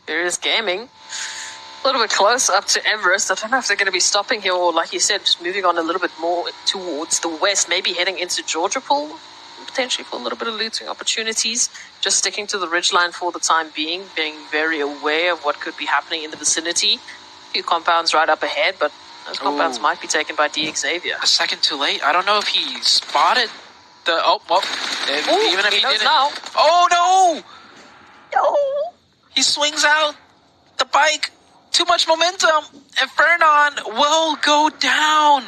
Furious Gaming, a little bit close up to Everest. I don't know if they're going to be stopping here or, like you said, just moving on a little bit more towards the west, maybe heading into Georgiapol, potentially for a little bit of looting opportunities. Just sticking to the ridgeline for the time being very aware of what could be happening in the vicinity. A few compounds right up ahead, but those compounds might be taken by Xavier. A second too late. I don't know if he spotted the... even if he didn't... Now. Oh, no! No! He swings out the bike. Too much momentum. And Fernon will go down.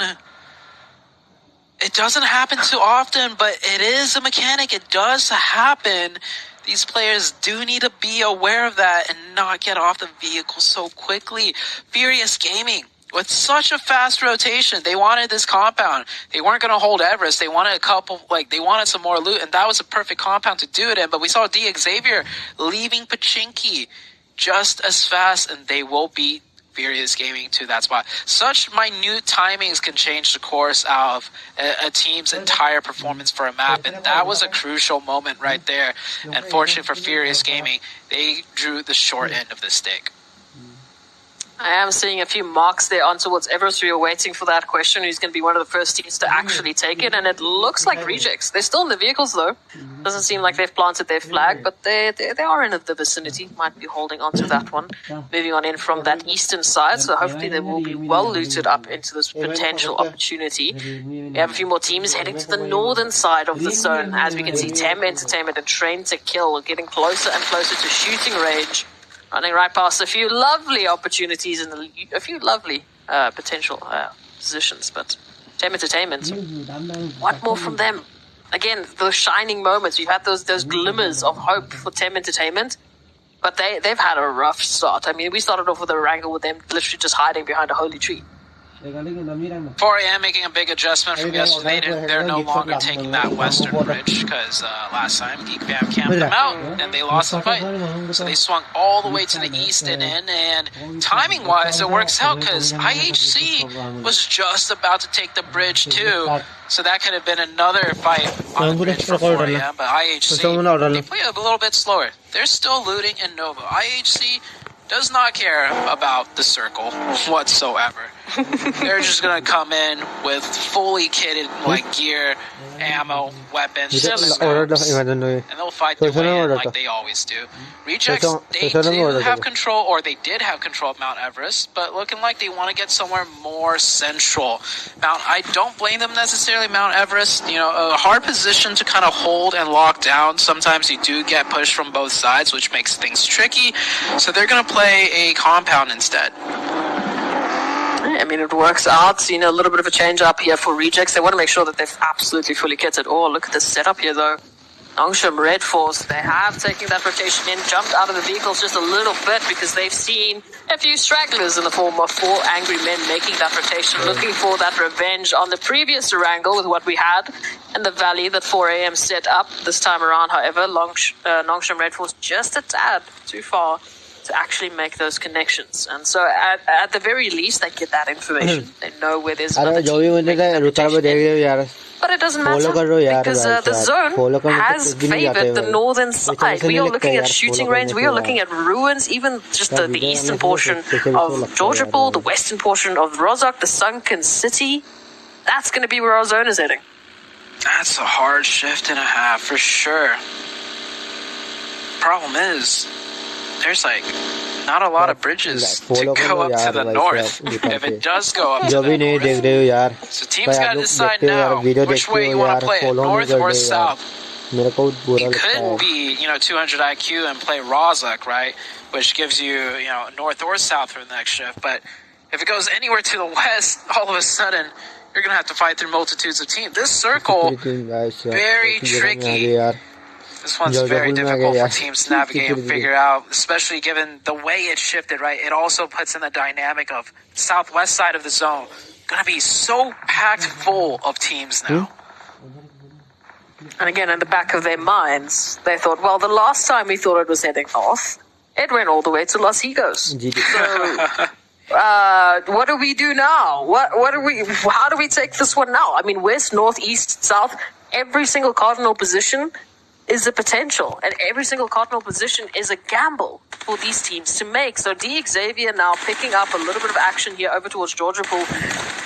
It doesn't happen too often, but it is a mechanic. It does happen. These players do need to be aware of that and not get off the vehicle so quickly. Furious Gaming, with such a fast rotation, they wanted this compound. They weren't going to hold Everest. They wanted they wanted some more loot, and that was a perfect compound to do it in. But we saw Xavier leaving Pachinki just as fast, and they will beat Furious Gaming to that spot. Such minute timings can change the course of a team's entire performance for a map, and that was a crucial moment right there. Unfortunately for Furious Gaming, they drew the short end of the stick. I am seeing a few marks there on towards Everest. We are waiting for that question. Who's going to be one of the first teams to actually take it? And it looks like Rejects. They're still in the vehicles, though. Doesn't seem like they've planted their flag, but they are in the vicinity. Might be holding on to that one. Moving on in from that eastern side, so hopefully they will be well looted up into this potential opportunity. We have a few more teams heading to the northern side of the zone. As we can see, Tem Entertainment and Train to Kill getting closer and closer to shooting range. Running right past a few lovely opportunities and a few lovely potential positions, but Tem Entertainment, what more from them? Again, those shining moments. We've had those glimmers of hope for Tem Entertainment, but they've had a rough start. I mean, we started off with a wrangle with them literally just hiding behind a holy tree. 4am making a big adjustment from yesterday. They're no longer taking that western bridge because last time Geek Fam camped them out and they lost the fight. So they swung all the way to the east and in, and timing-wise it works out because IHC was just about to take the bridge too. So that could have been another fight on the bridge for 4am, but IHC, they play a little bit slower. They're still looting in Nova. IHC does not care about the circle whatsoever. They're just gonna come in with fully kitted like gear, ammo, weapons, and they'll fight their way in like they always do. Rejects, they do have control, or they did have control of Mount Everest, but looking like they want to get somewhere more central. I don't blame them necessarily. Mount Everest, a hard position to kind of hold and lock down. Sometimes you do get pushed from both sides, which makes things tricky. So they're gonna play a compound instead. I mean, it works out. A little bit of a change up here for Rejects. They want to make sure that they're absolutely fully kitted. Oh, look at the setup here, though. Nongshim Red Force, they have taken that rotation in, jumped out of the vehicles just a little bit because they've seen a few stragglers in the form of 4 angry men making that rotation, looking for that revenge on the previous wrangle with what we had in the valley that 4am set up. This time around, however, Nongshim Red Force just a tad too far to actually make those connections. And so at the very least, they get that information. They know where there's another team. But it doesn't matter because the zone has favored the northern side. We are looking at shooting range. We are looking at ruins, even just the eastern portion of Georgia Pool, the western portion of Rozhok, the sunken city. That's going to be where our zone is heading. That's a hard shift and a half for sure. Problem is, there's not a lot of bridges to go up to the north if it does go up to the north. So teams got to decide now which way you want to play it, north or south. You could be 200 IQ and play Rozhok, right, which gives you north or south for the next shift. But if it goes anywhere to the west, all of a sudden you're gonna have to fight through multitudes of teams. This circle, very tricky. This one's very difficult for teams to navigate and figure out, especially given the way it shifted, right? It also puts in the dynamic of southwest side of the zone. Gonna be so packed full of teams now. And again, in the back of their minds, they thought, well, the last time we thought it was heading north, it went all the way to Los Higos. So, what do we do now? How do we take this one now? I mean, west, north, east, south, every single cardinal position is a potential, and every single cardinal position is a gamble for these teams to make. So Xavier now picking up a little bit of action here over towards Georgia Pool.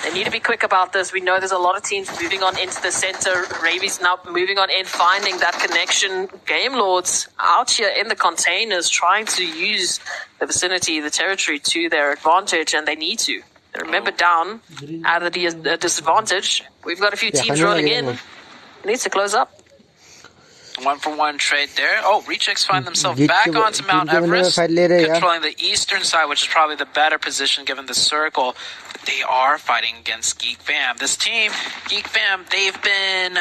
They need to be quick about this. We know there's a lot of teams moving on into the center. Ravi's now moving on in, finding that connection. Game Lords out here in the containers trying to use the vicinity, the territory to their advantage, and they need to. Remember, down out of the disadvantage, we've got a few teams rolling in. It needs to close up. 1-for-1 trade there. Oh, Rejects find themselves back onto Mount Everest, controlling the eastern side, which is probably the better position given the circle. But they are fighting against Geek Fam. This team, Geek Fam, they've been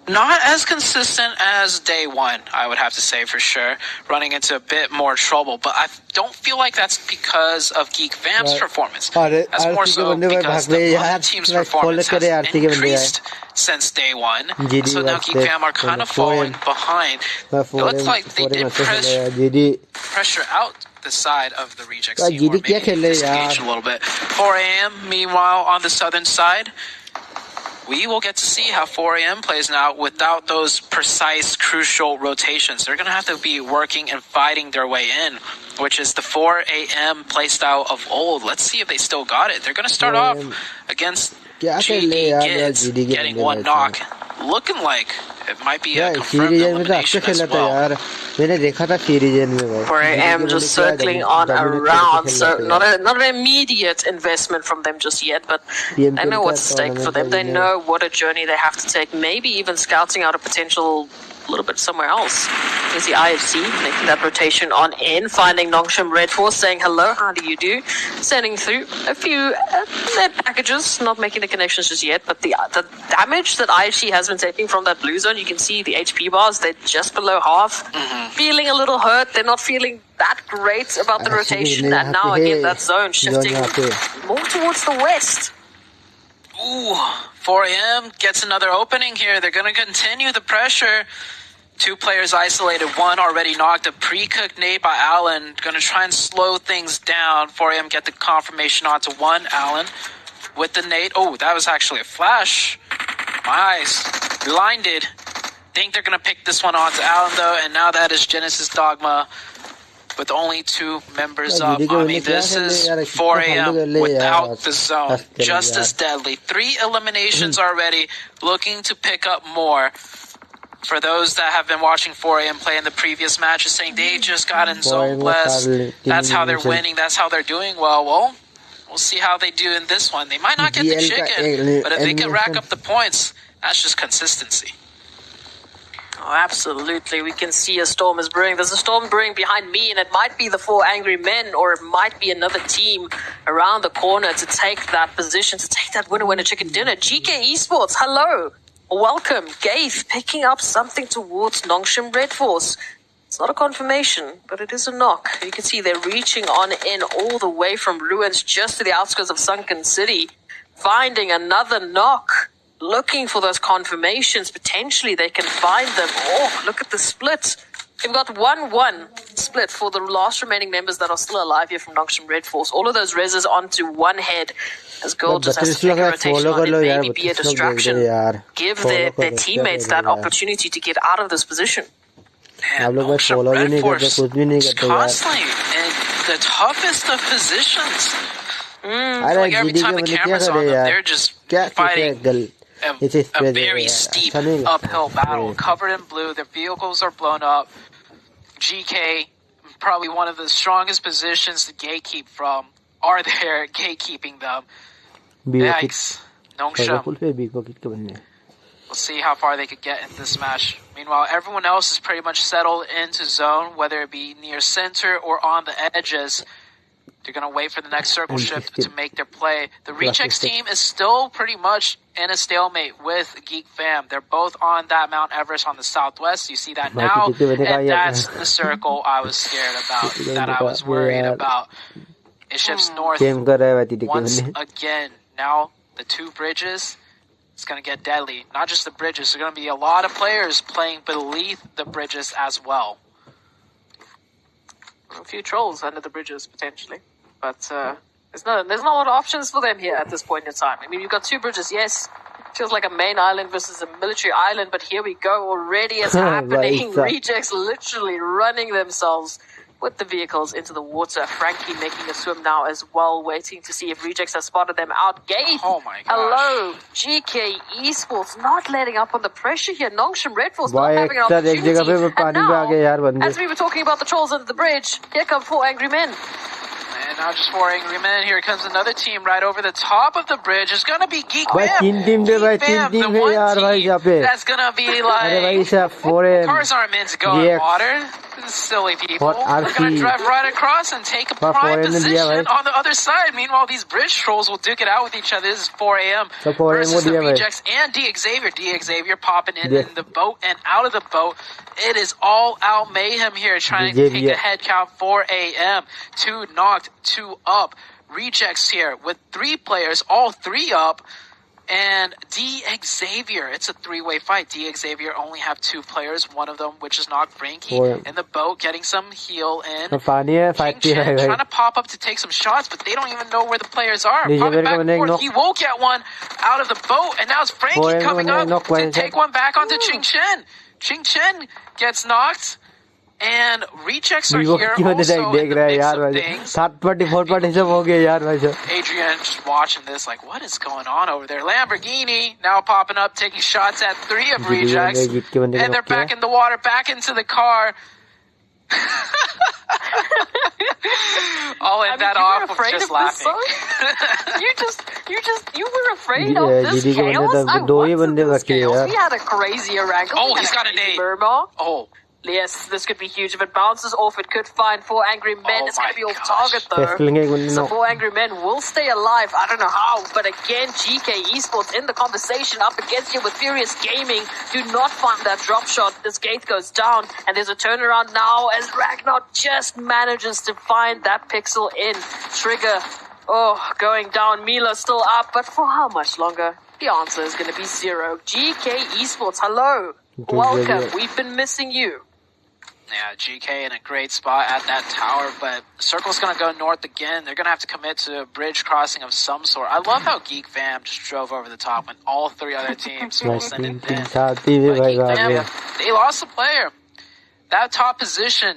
not as consistent as day one, I would have to say for sure, running into a bit more trouble. But I don't feel like that's because of Geek Fam's performance. That's more so because the other team's performance has increased since day one. So now Geek Fam are kind of falling behind. It looks like they did pressure out the side of the Rejects team, or maybe disengage a little bit. 4am, meanwhile, on the southern side, we will get to see how 4 a.m. plays now without those precise, crucial rotations. They're going to have to be working and fighting their way in, which is the 4 a.m. playstyle of old. Let's see if they still got it. They're going to start off against GD Kids, getting one knock. Looking like it might be a confirmed elimination as well. 4 a.m. just circling on around, so not an immediate investment from them just yet, but they know what's at stake for them. They know what a journey they have to take, maybe even scouting out a potential a little bit somewhere else. There's the IFC making that rotation on in, finding Nongshim Red Force, saying hello, how do you do? Sending through a few net packages, not making the connections just yet, but the damage that IFC has been taking from that blue zone, you can see the HP bars, they're just below half. Feeling a little hurt, they're not feeling that great about the rotation, and now again that zone shifting more towards the west. Ooh, 4 a.m. gets another opening here. They're going to continue the pressure. 2 players isolated, 1 already knocked. A pre-cooked nade by Allen. Going to try and slow things down. 4 a.m. get the confirmation onto 1. Allen with the nade. Oh, that was actually a flash. My eyes blinded. Think they're going to pick this one onto Allen, though. And now that is Genesis Dogma with only 2 members up. I mean, this is 4 a.m. without the zone. Just as deadly. 3 eliminations already. Looking to pick up more. For those that have been watching 4 a.m. play in the previous matches, saying they just got in zone less. That's how they're winning. That's how they're doing well. We'll see how they do in this one. They might not get the chicken, but if they can rack up the points, that's just consistency. Oh, absolutely. We can see a storm is brewing. There's a storm brewing behind me, and it might be the 4 angry men, or it might be another team around the corner to take that position, to take that winner chicken dinner. GK Esports, hello. Welcome. Gaith picking up something towards Nongshim Red Force. It's not a confirmation, but it is a knock. You can see they're reaching on in all the way from Ruins just to the outskirts of Sunken City, finding another knock. Looking for those confirmations. Potentially they can find them. Oh, look at the split. We've got 1-1 split for the last remaining members that are still alive here from Nongshim Red Force. All of those reses onto one head as Gold just has to take a rotation on and maybe be a distraction. Give their teammates that opportunity to get out of this position. And Nongshim Red Force is constantly in the toughest of positions. Like every time the camera's on them, they're just fighting a very steep uphill battle, covered in blue. Their vehicles are blown up. GK, probably one of the strongest positions to gatekeep from, are there gatekeeping them. Yikes. Nongshim. We'll see how far they could get in this match. Meanwhile, everyone else is pretty much settled into zone, whether it be near center or on the edges. They're going to wait for the next circle shift to make their play. The Rejects team is still pretty much in a stalemate with Geek Fam. They're both on that Mount Everest on the southwest. You see that now, and that's the circle I was scared about, that I was worried about. It shifts north once again. Now, the 2 bridges, it's going to get deadly. Not just the bridges. There's going to be a lot of players playing beneath the bridges as well. A few trolls under the bridges, potentially. But there's not a lot of options for them here at this point in time. I mean, you've got 2 bridges, yes. Feels like a main island versus a military island, but here we go. Already it's happening. Rejects literally running themselves with the vehicles into the water. Frankie making a swim now as well, waiting to see if Rejects have spotted them out. Gaith, oh my gosh. Hello. GK Esports not letting up on the pressure here. Nongshim Red Force not having an opportunity. And now, as we were talking about the trolls under the bridge, here come 4 angry men. And now just 4 angry men. Here comes another team right over the top of the bridge. It's going to be Geek Fam. Geek Fam, the one team that's going to be like, cars aren't meant to go in water. Silly people. We're going to drive right across and take a prime position on the other side. Meanwhile, these bridge trolls will duke it out with each other. This is 4 a.m. versus the Rejects and DXavier. DXavier popping in the boat and out of the boat. It is all out mayhem here, trying to take a head count. 4 a.m. 2 knocked, 2 up. Rejects here with 3 players, all 3 up. And D Xavier, it's a three-way fight. D Xavier only have 2 players, one of them which is knocked Frankie in the boat, getting some heal in. King Chen trying to pop up to take some shots, but they don't even know where the players are. Popping back and forth, he will get one out of the boat, and now it's Frankie coming up to take one back onto Ching Chen. Ching Chen gets knocked. And rejects are here also in the mix of things. Adrian just watching this like, what is going on over there? Lamborghini now popping up, taking shots at 3 of rejects. And they're back in the water, back into the car. Oh, and that off was just laughing. You were afraid of this chaos? I wanted this chaos. We had a crazier angle. Oh, he's got a nade. Oh. Yes, this could be huge. If it bounces off, it could find 4 angry men. It's going to be off target, though. So 4 angry men will stay alive. I don't know how, but again, GK Esports in the conversation up against you with Furious Gaming. Do not find that drop shot. This gate goes down, and there's a turnaround now as Ragnar just manages to find that pixel in. Trigger, going down. Mila still up, but for how much longer? The answer is going to be 0. GK Esports, hello. Welcome. We've been missing you. Yeah, GK in a great spot at that tower, but Circle's going to go north again. They're going to have to commit to a bridge crossing of some sort. I love how Geek Fam just drove over the top when all 3 other teams will send it in. But Geek Fam, they lost a player. That top position,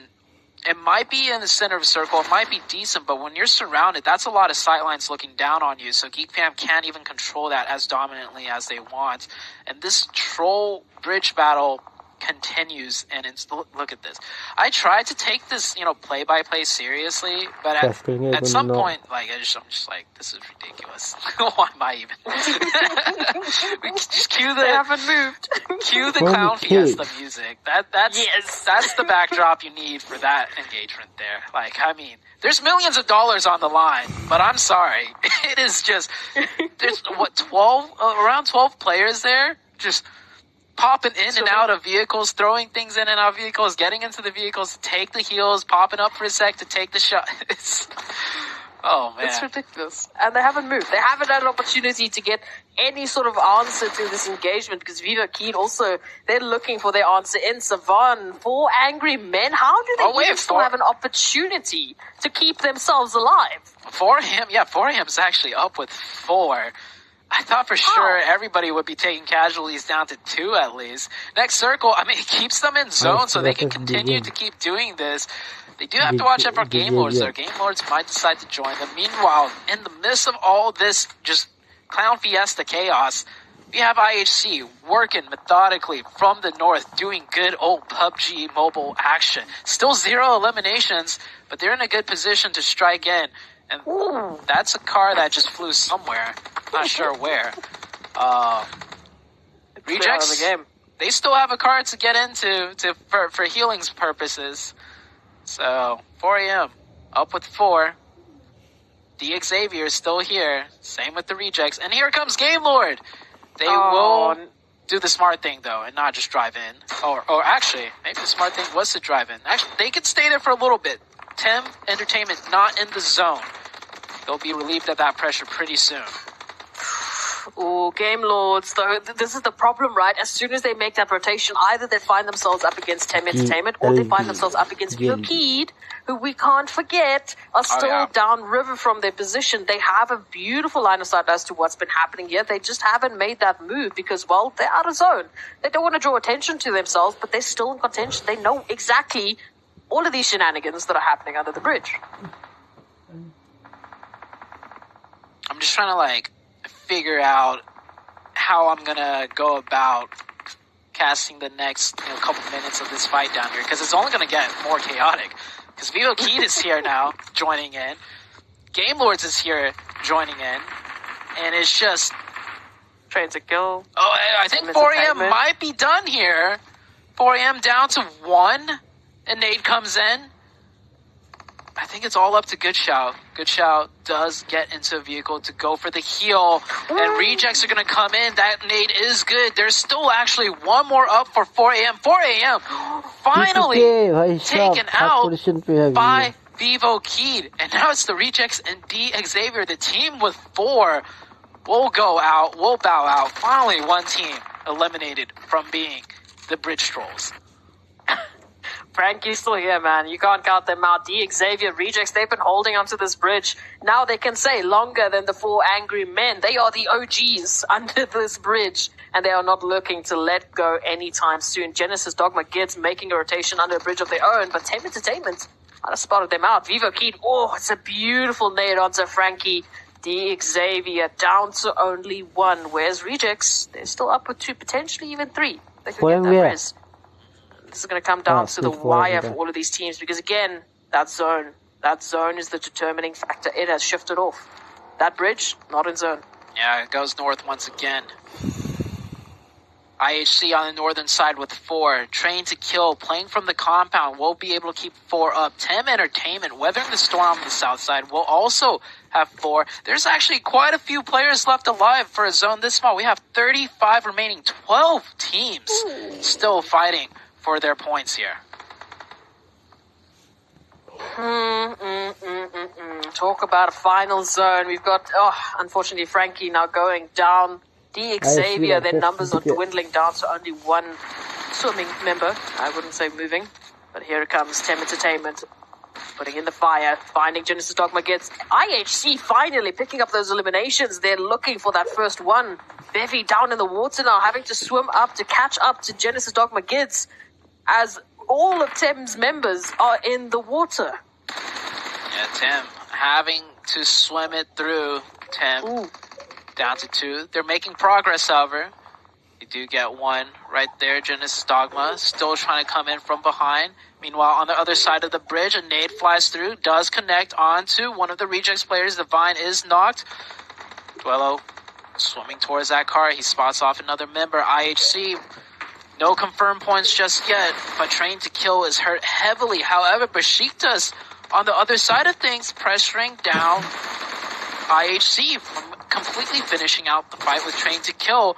it might be in the center of a circle, it might be decent, but when you're surrounded, that's a lot of sightlines looking down on you, so Geek Fam can't even control that as dominantly as they want. And this troll bridge battle continues, and it's, look at this. I tried to take this, play-by-play seriously, but at some point, like, I'm just like, this is ridiculous. Why am I even? We just cue the... They haven't moved. Cue the Clown Fiesta music. That's the backdrop you need for that engagement there. Like, I mean, there's millions of dollars on the line, but I'm sorry. It is just, there's, around 12 players there, just popping in and out of vehicles, throwing things in and out of vehicles, getting into the vehicles to take the heals, popping up for a sec to take the shot. Oh, man. It's ridiculous. And they haven't moved. They haven't had an opportunity to get any sort of answer to this engagement because Viva Keen also, they're looking for their answer in Savan. 4 angry men. How do they still have an opportunity to keep themselves alive? For him's actually up with 4. I thought for sure everybody would be taking casualties down to 2 at least. Next circle, I mean, it keeps them in zone so they can continue to keep doing this. They do have to watch out for Game Lords, though. Game Lords might decide to join them. Meanwhile, in the midst of all this just Clown Fiesta chaos, we have IHC working methodically from the north, doing good old PUBG mobile action. Still 0 eliminations, but they're in a good position to strike in. And that's a car that just flew somewhere. Not sure where. Rejects, the game. They still have a car to get into for healing's purposes. So, 4 AM, up with 4. D Xavier is still here. Same with the rejects. And here comes Game Lord. They will do the smart thing, though, and not just drive in. Or actually, maybe the smart thing was to drive in. Actually, they could stay there for a little bit. Tim Entertainment not in the zone. They'll be relieved of that pressure pretty soon. Oh, Game Lords, though, this is the problem, right? As soon as they make that rotation, either they find themselves up against Tim Entertainment or they find themselves up against Viokid, who we can't forget are still downriver from their position. They have a beautiful line of sight as to what's been happening here. They just haven't made that move because, well, they're out of zone. They don't want to draw attention to themselves, but they're still in contention. They know exactly all of these shenanigans that are happening under the bridge. I'm just trying to, figure out how I'm going to go about casting the next couple minutes of this fight down here, because it's only going to get more chaotic. Because Vivo Keed is here now, joining in. Game Lords is here, joining in. And it's just... Trying to kill. Oh, I think 4AM might be done here. 4AM down to 1. And Nade comes in. I think it's all up to Good Shout. Good Shout does get into a vehicle to go for the heal. And rejects are going to come in. That nade is good. There's still actually one more up for 4AM. 4AM finally taken out by Vivo Keed. And now it's the rejects and D Xavier, the team with 4. we'll go out, we'll bow out. Finally, one team eliminated from being the Bridge Trolls. Frankie's still here, man. You can't count them out. Xavier, Rejects, they've been holding onto this bridge. Now they can say longer than the 4 angry men. They are the OGs under this bridge, and they are not looking to let go anytime soon. Genesis Dogma Gids making a rotation under a bridge of their own, but Tame Entertainment might have spotted them out. Vivo Keed, oh, it's a beautiful nade onto Frankie. Xavier down to only 1. Where's Rejects? They're still up with 2, potentially even 3. They could get that res. This is going to come down to the wire for all of these teams because, again, that zone is the determining factor. It has shifted off. That bridge, not in zone. Yeah, it goes north once again. IHC on the northern side with 4. Train to Kill, playing from the compound, will be able to keep 4 up. Tem Entertainment, Weathering the Storm on the south side, will also have 4. There's actually quite a few players left alive for a zone this small. We have 35 remaining, 12 teams still fighting for their points here. Talk about a final zone. We've got, unfortunately, Frankie now going down. Xavier, their numbers are dwindling down to only 1 swimming member. I wouldn't say moving, but here it comes. Tem Entertainment putting in the fire, finding Genesis Dogma Gids. IHC finally picking up those eliminations. They're looking for that first one. Bevy down in the water now, having to swim up to catch up to Genesis Dogma Gids, as all of Tem's members are in the water. Yeah, Tem having to swim it through. Tem down to 2. They're making progress, however. You do get 1 right there. Genesis Dogma still trying to come in from behind. Meanwhile, on the other side of the bridge, a nade flies through, does connect onto one of the Rejects players. The Vine is knocked. Duello swimming towards that car. He spots off another member. IHC, no confirmed points just yet, but Train to Kill is hurt heavily. However, Besiktas on the other side of things, pressuring down IHC from completely finishing out the fight with Train to Kill.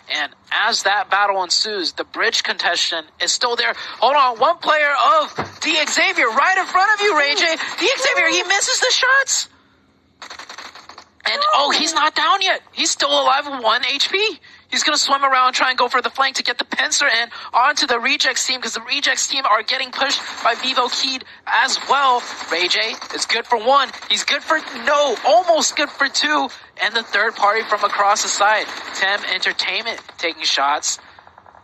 And as that battle ensues, the bridge contestant is still there. Hold on, 1 player of Xavier right in front of you, Ray J. Xavier, he misses the shots. And, he's not down yet. He's still alive with 1 HP. He's going to swim around, try and go for the flank to get the pincer in onto the Rejects team, because the Rejects team are getting pushed by Vivo Keed as well. Ray J is good for 1. He's good for, almost good for 2. And the third party from across the side, Tem Entertainment taking shots.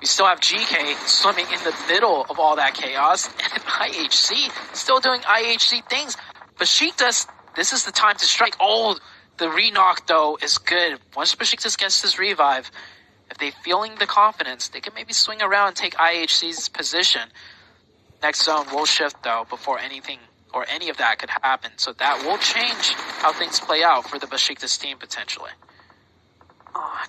We still have GK swimming in the middle of all that chaos. And IHC still doing IHC things. Besiktas, this is the time to strike. The re-knock, though, is good. Once Besiktas gets this revive, if they're feeling the confidence, they can maybe swing around and take IHC's position. Next zone will shift, though, before anything or any of that could happen. So that will change how things play out for the Besiktas team, potentially.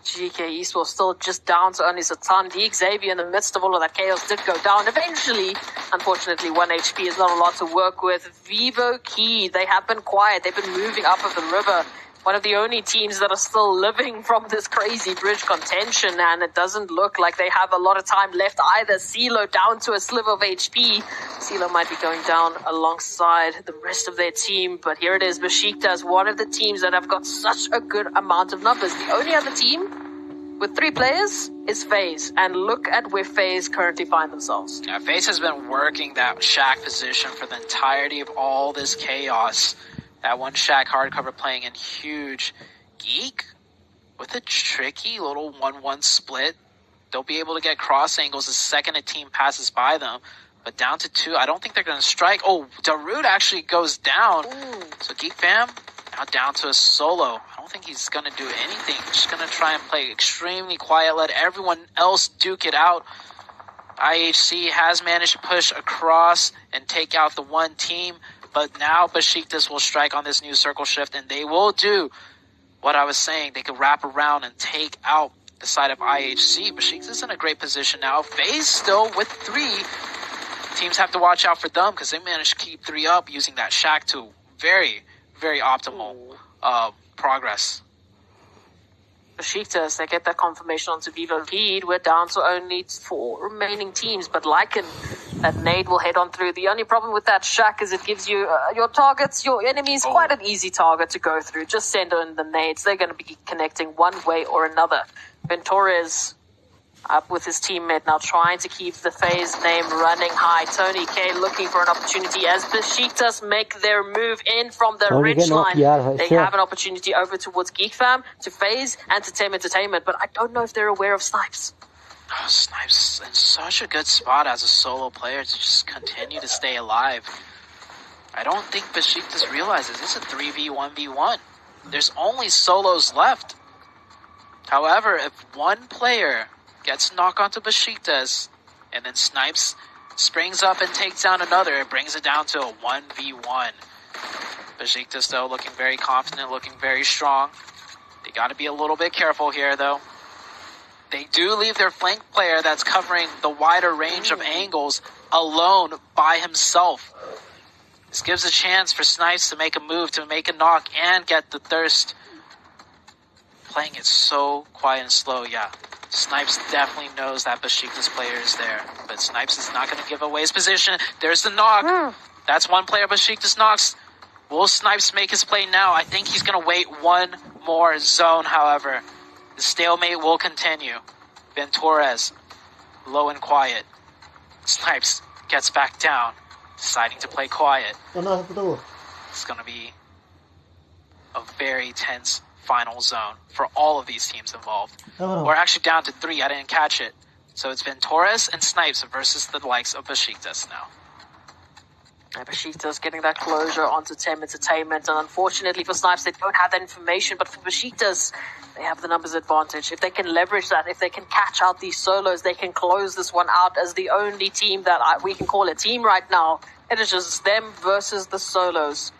GK East was still just down to only Satan. Xavier, in the midst of all of that chaos, did go down. Eventually, unfortunately, 1 HP is not a lot to work with. Vivo Key, they have been quiet. They've been moving up of the river. One of the only teams that are still living from this crazy bridge contention, and it doesn't look like they have a lot of time left either. CeeLo down to a sliver of HP. CeeLo might be going down alongside the rest of their team, but here it is. Besiktas, one of the teams that have got such a good amount of numbers. The only other team with 3 players is FaZe, and look at where FaZe currently find themselves. Yeah, FaZe has been working that shack position for the entirety of all this chaos. That 1 shack hardcover playing in huge. Geek with a tricky little 1-1 split. They'll be able to get cross angles the second a team passes by them. But down to 2, I don't think they're going to strike. Darude actually goes down. So Geek Fam now down to a solo. I don't think he's going to do anything. Just going to try and play extremely quiet. Let everyone else duke it out. IHC has managed to push across and take out the 1 team. But now Besiktas will strike on this new circle shift, and they will do what I was saying. They could wrap around and take out the side of IHC. Besiktas is in a great position now. FaZe still with 3. Teams have to watch out for them because they managed to keep 3 up using that shack to very, very optimal progress. Besiktas, they get that confirmation onto Vivo Keed. We're down to only 4 remaining teams, but Lycan That nade will head on through. The only problem with that shack is it gives you your targets, your enemies, quite an easy target to go through. Just send in the nades. They're going to be connecting one way or another. Ventorez up with his teammate now, trying to keep the FaZe name running high. Tony K looking for an opportunity as Besiktas make their move in from the ridge line. They have an opportunity over towards GeekFam, to FaZe, and to Team Entertainment, but I don't know if they're aware of Snipes. Oh, Snipes in such a good spot as a solo player to just continue to stay alive. I don't think Besiktas realizes it's a 3v1v1. There's only solos left. However, if one player gets knocked onto Besiktas, and then Snipes springs up and takes down another, it brings it down to a 1v1. Besiktas, though, looking very confident, looking very strong. They got to be a little bit careful here, though. They do leave their flank player that's covering the wider range of angles alone by himself. This gives a chance for Snipes to make a move, to make a knock, and get the thirst. Playing it so quiet and slow, yeah. Snipes definitely knows that Besiktas player is there, but Snipes is not going to give away his position. There's the knock. That's one player Besiktas knocks. Will Snipes make his play now? I think he's going to wait one more zone, however. The stalemate will continue. Ventorez, low and quiet. Snipes gets back down, deciding to play quiet. It's going to be a very tense final zone for all of these teams involved. We're actually down to 3. I didn't catch it. So it's Ventorez and Snipes versus the likes of Besiktas now. Besiktas getting that closure onto Team Entertainment, and unfortunately for Snipes, they don't have that information, but for Besiktas, they have the numbers advantage. If they can leverage that, if they can catch out these solos, they can close this one out as the only team that we can call a team right now. It is just them versus the solos.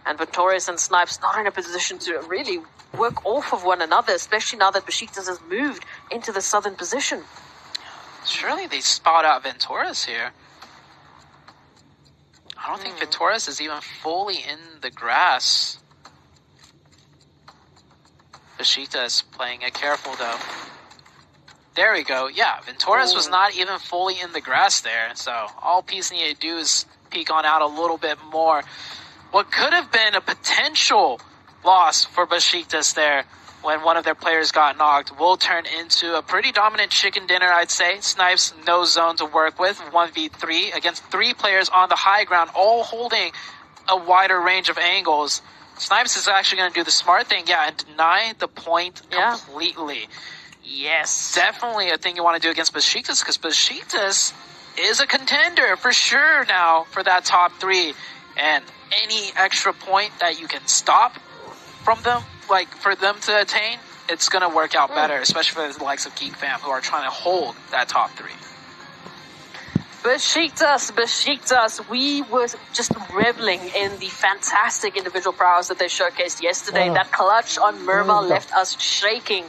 And Ventorez and Snipes not in a position to really work off of one another, especially now that Besiktas has moved into the southern position. Surely they spot out Ventorez here. I don't think Ventorez is even fully in the grass. Besiktas playing it careful, though. There we go. Yeah, Ventorez was not even fully in the grass there. So all Peace need to do is peek on out a little bit more. What could have been a potential loss for Besiktas there when one of their players got knocked will turn into a pretty dominant chicken dinner, I'd say. Snipes, no zone to work with, 1v3 against 3 players on the high ground, all holding a wider range of angles. Snipes is actually going to do the smart thing, and deny the point completely. Yes, definitely a thing you want to do against Besiktas, because Besiktas is a contender for sure now for that top 3. And any extra point that you can stop from them, like for them to attain, it's going to work out better, especially for the likes of GeekFam, who are trying to hold that top 3. Besiktas, we were just reveling in the fantastic individual prowess that they showcased yesterday. That clutch on Murma left us shaking.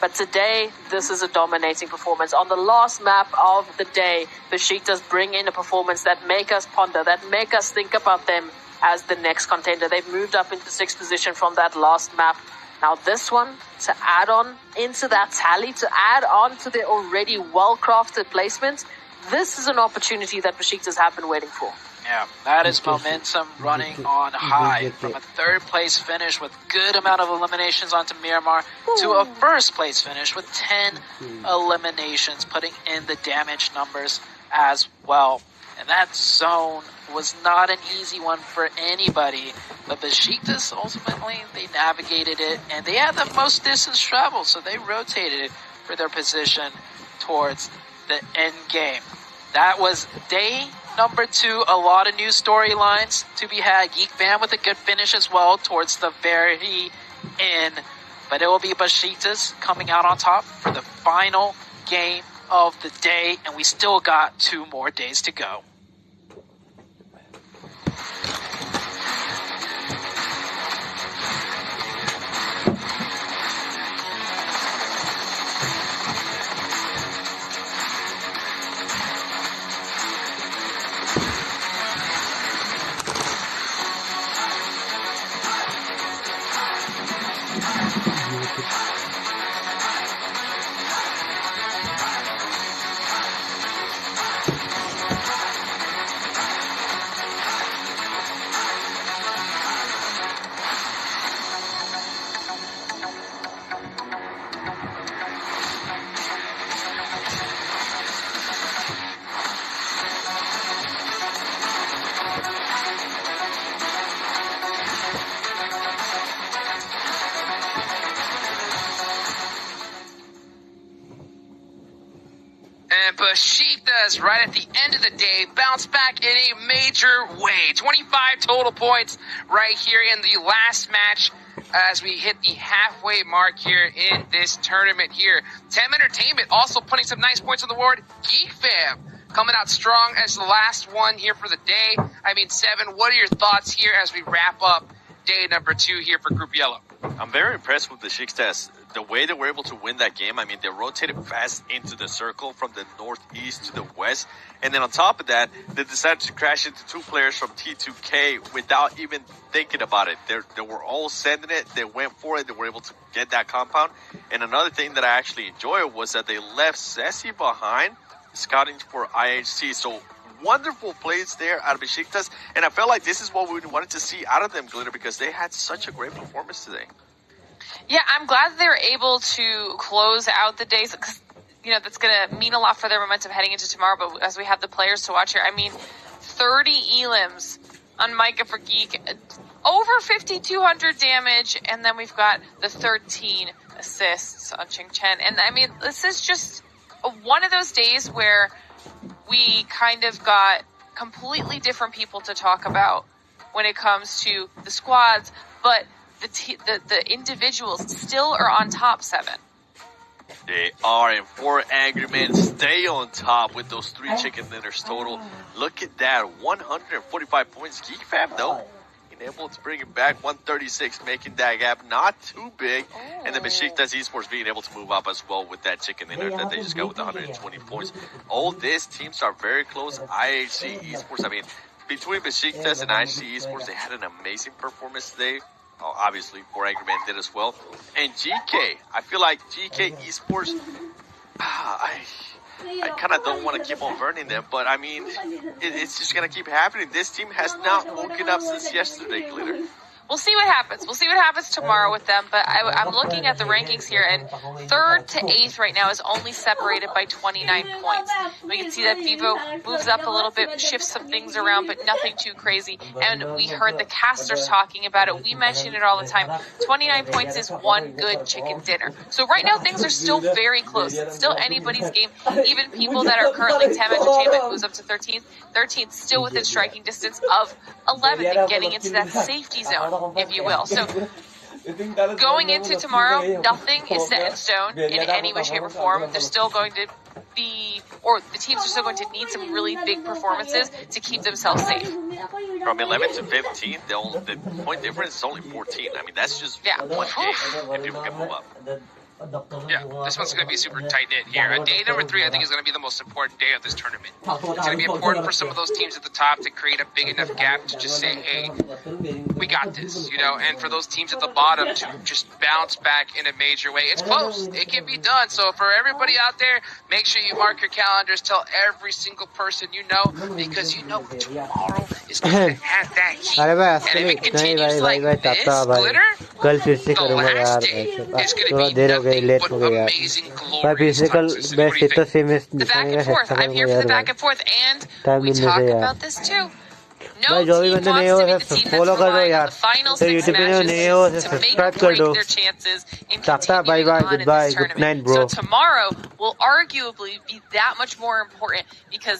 But today, this is a dominating performance. On the last map of the day, Besiktas bring in a performance that make us ponder, that make us think about them as the next contender. They've moved up into 6th position from that last map. Now this one, to add on into that tally, to add on to their already well-crafted placement, this is an opportunity that Besiktas have been waiting for. Yeah, that is momentum running on high. From a 3rd place finish with good amount of eliminations onto Miramar to a 1st place finish with 10 eliminations, putting in the damage numbers as well. And that zone was not an easy one for anybody, but Besiktas ultimately, they navigated it, and they had the most distance traveled, so they rotated for their position towards the end game. That was day number 2. A lot of new storylines to be had. GeekFam with a good finish as well towards the very end. But it will be Besiktas coming out on top for the final game of the day. And we still got 2 more days to go. does right at the end of the day bounce back in a major way. 25 total points right here in the last match as we hit the halfway mark here in this tournament here. Tem Entertainment also putting some nice points on the board. Geek Fam coming out strong as the last one here for the day. I mean, Seven, what are your thoughts here as we wrap up day number 2 here for Group Yellow? I'm very impressed with the Besiktas. The way they were able to win that game, I mean, they rotated fast into the circle from the northeast to the west. And then on top of that, they decided to crash into 2 players from T2K without even thinking about it. They were all sending it. They went for it. They were able to get that compound. And another thing that I actually enjoyed was that they left Ceci behind, scouting for IHC. So wonderful plays there out of Besiktas. And I felt like this is what we wanted to see out of them, Glitter, because they had such a great performance today. Yeah, I'm glad they were able to close out the days because, you know, that's going to mean a lot for their momentum heading into tomorrow. But as we have the players to watch here, I mean, 30 elims on Micah for Geek, over 5,200 damage, and then we've got the 13 assists on Ching Chen. And I mean, this is just one of those days where we kind of got completely different people to talk about when it comes to the squads, but the individuals still are on top, Seven. They are, and 4 Angry Men stay on top with those 3 chicken dinners total. Look at that, 145 points. Geek Fam, though, being able to bring it back, 136, making that gap not too big. And then Besiktas Esports being able to move up as well with that chicken dinner that they just got with 120 points. All these teams are very close. IHC Esports, I mean, between Besiktas and IHC Esports, they had an amazing performance today. Oh, obviously, 4 Angry Men did as well. And GK, I feel like GK Esports, I kind of don't want to keep on burning them, but I mean, it's just going to keep happening. This team has not woken up since yesterday, Glitter. We'll see what happens. We'll see what happens tomorrow with them. But I'm looking at the rankings here, and 3rd to 8th right now is only separated by 29 points. We can see that Vivo moves up a little bit, shifts some things around, but nothing too crazy. And we heard the casters talking about it. We mention it all the time. 29 points is one good chicken dinner. So right now things are still very close. It's still anybody's game. Even people that are currently Tem Entertainment moves up to 13th. 13th still within striking distance of 11th and getting into that safety zone, if you will. So going into tomorrow, nothing is set in stone in any way, shape, or form. There's still going to be, or the teams are still going to need some really big performances to keep themselves safe. From 11th to 15th, the point difference is only 14. I mean, that's just one game, and people can move up. Yeah, this one's going to be super tight-knit here. Day number 3, I think, is going to be the most important day of this tournament. It's going to be important for some of those teams at the top to create a big enough gap to just say, hey, we got this, you know, and for those teams at the bottom to just bounce back in a major way. It's close. It can be done. So for everybody out there, make sure you mark your calendars. Tell every single person you know, because you know tomorrow is going to have that heat. And if it continues like this, Glitter, the last day is going to be nothing but amazing, glorious toxicity. What do you think? The back and forth. I'm here for the back and forth, and we talk about this too. No team wants to be the team that's relying on the final 6 matches to make or break their chances in continuing on in this tournament. So tomorrow will arguably be that much more important because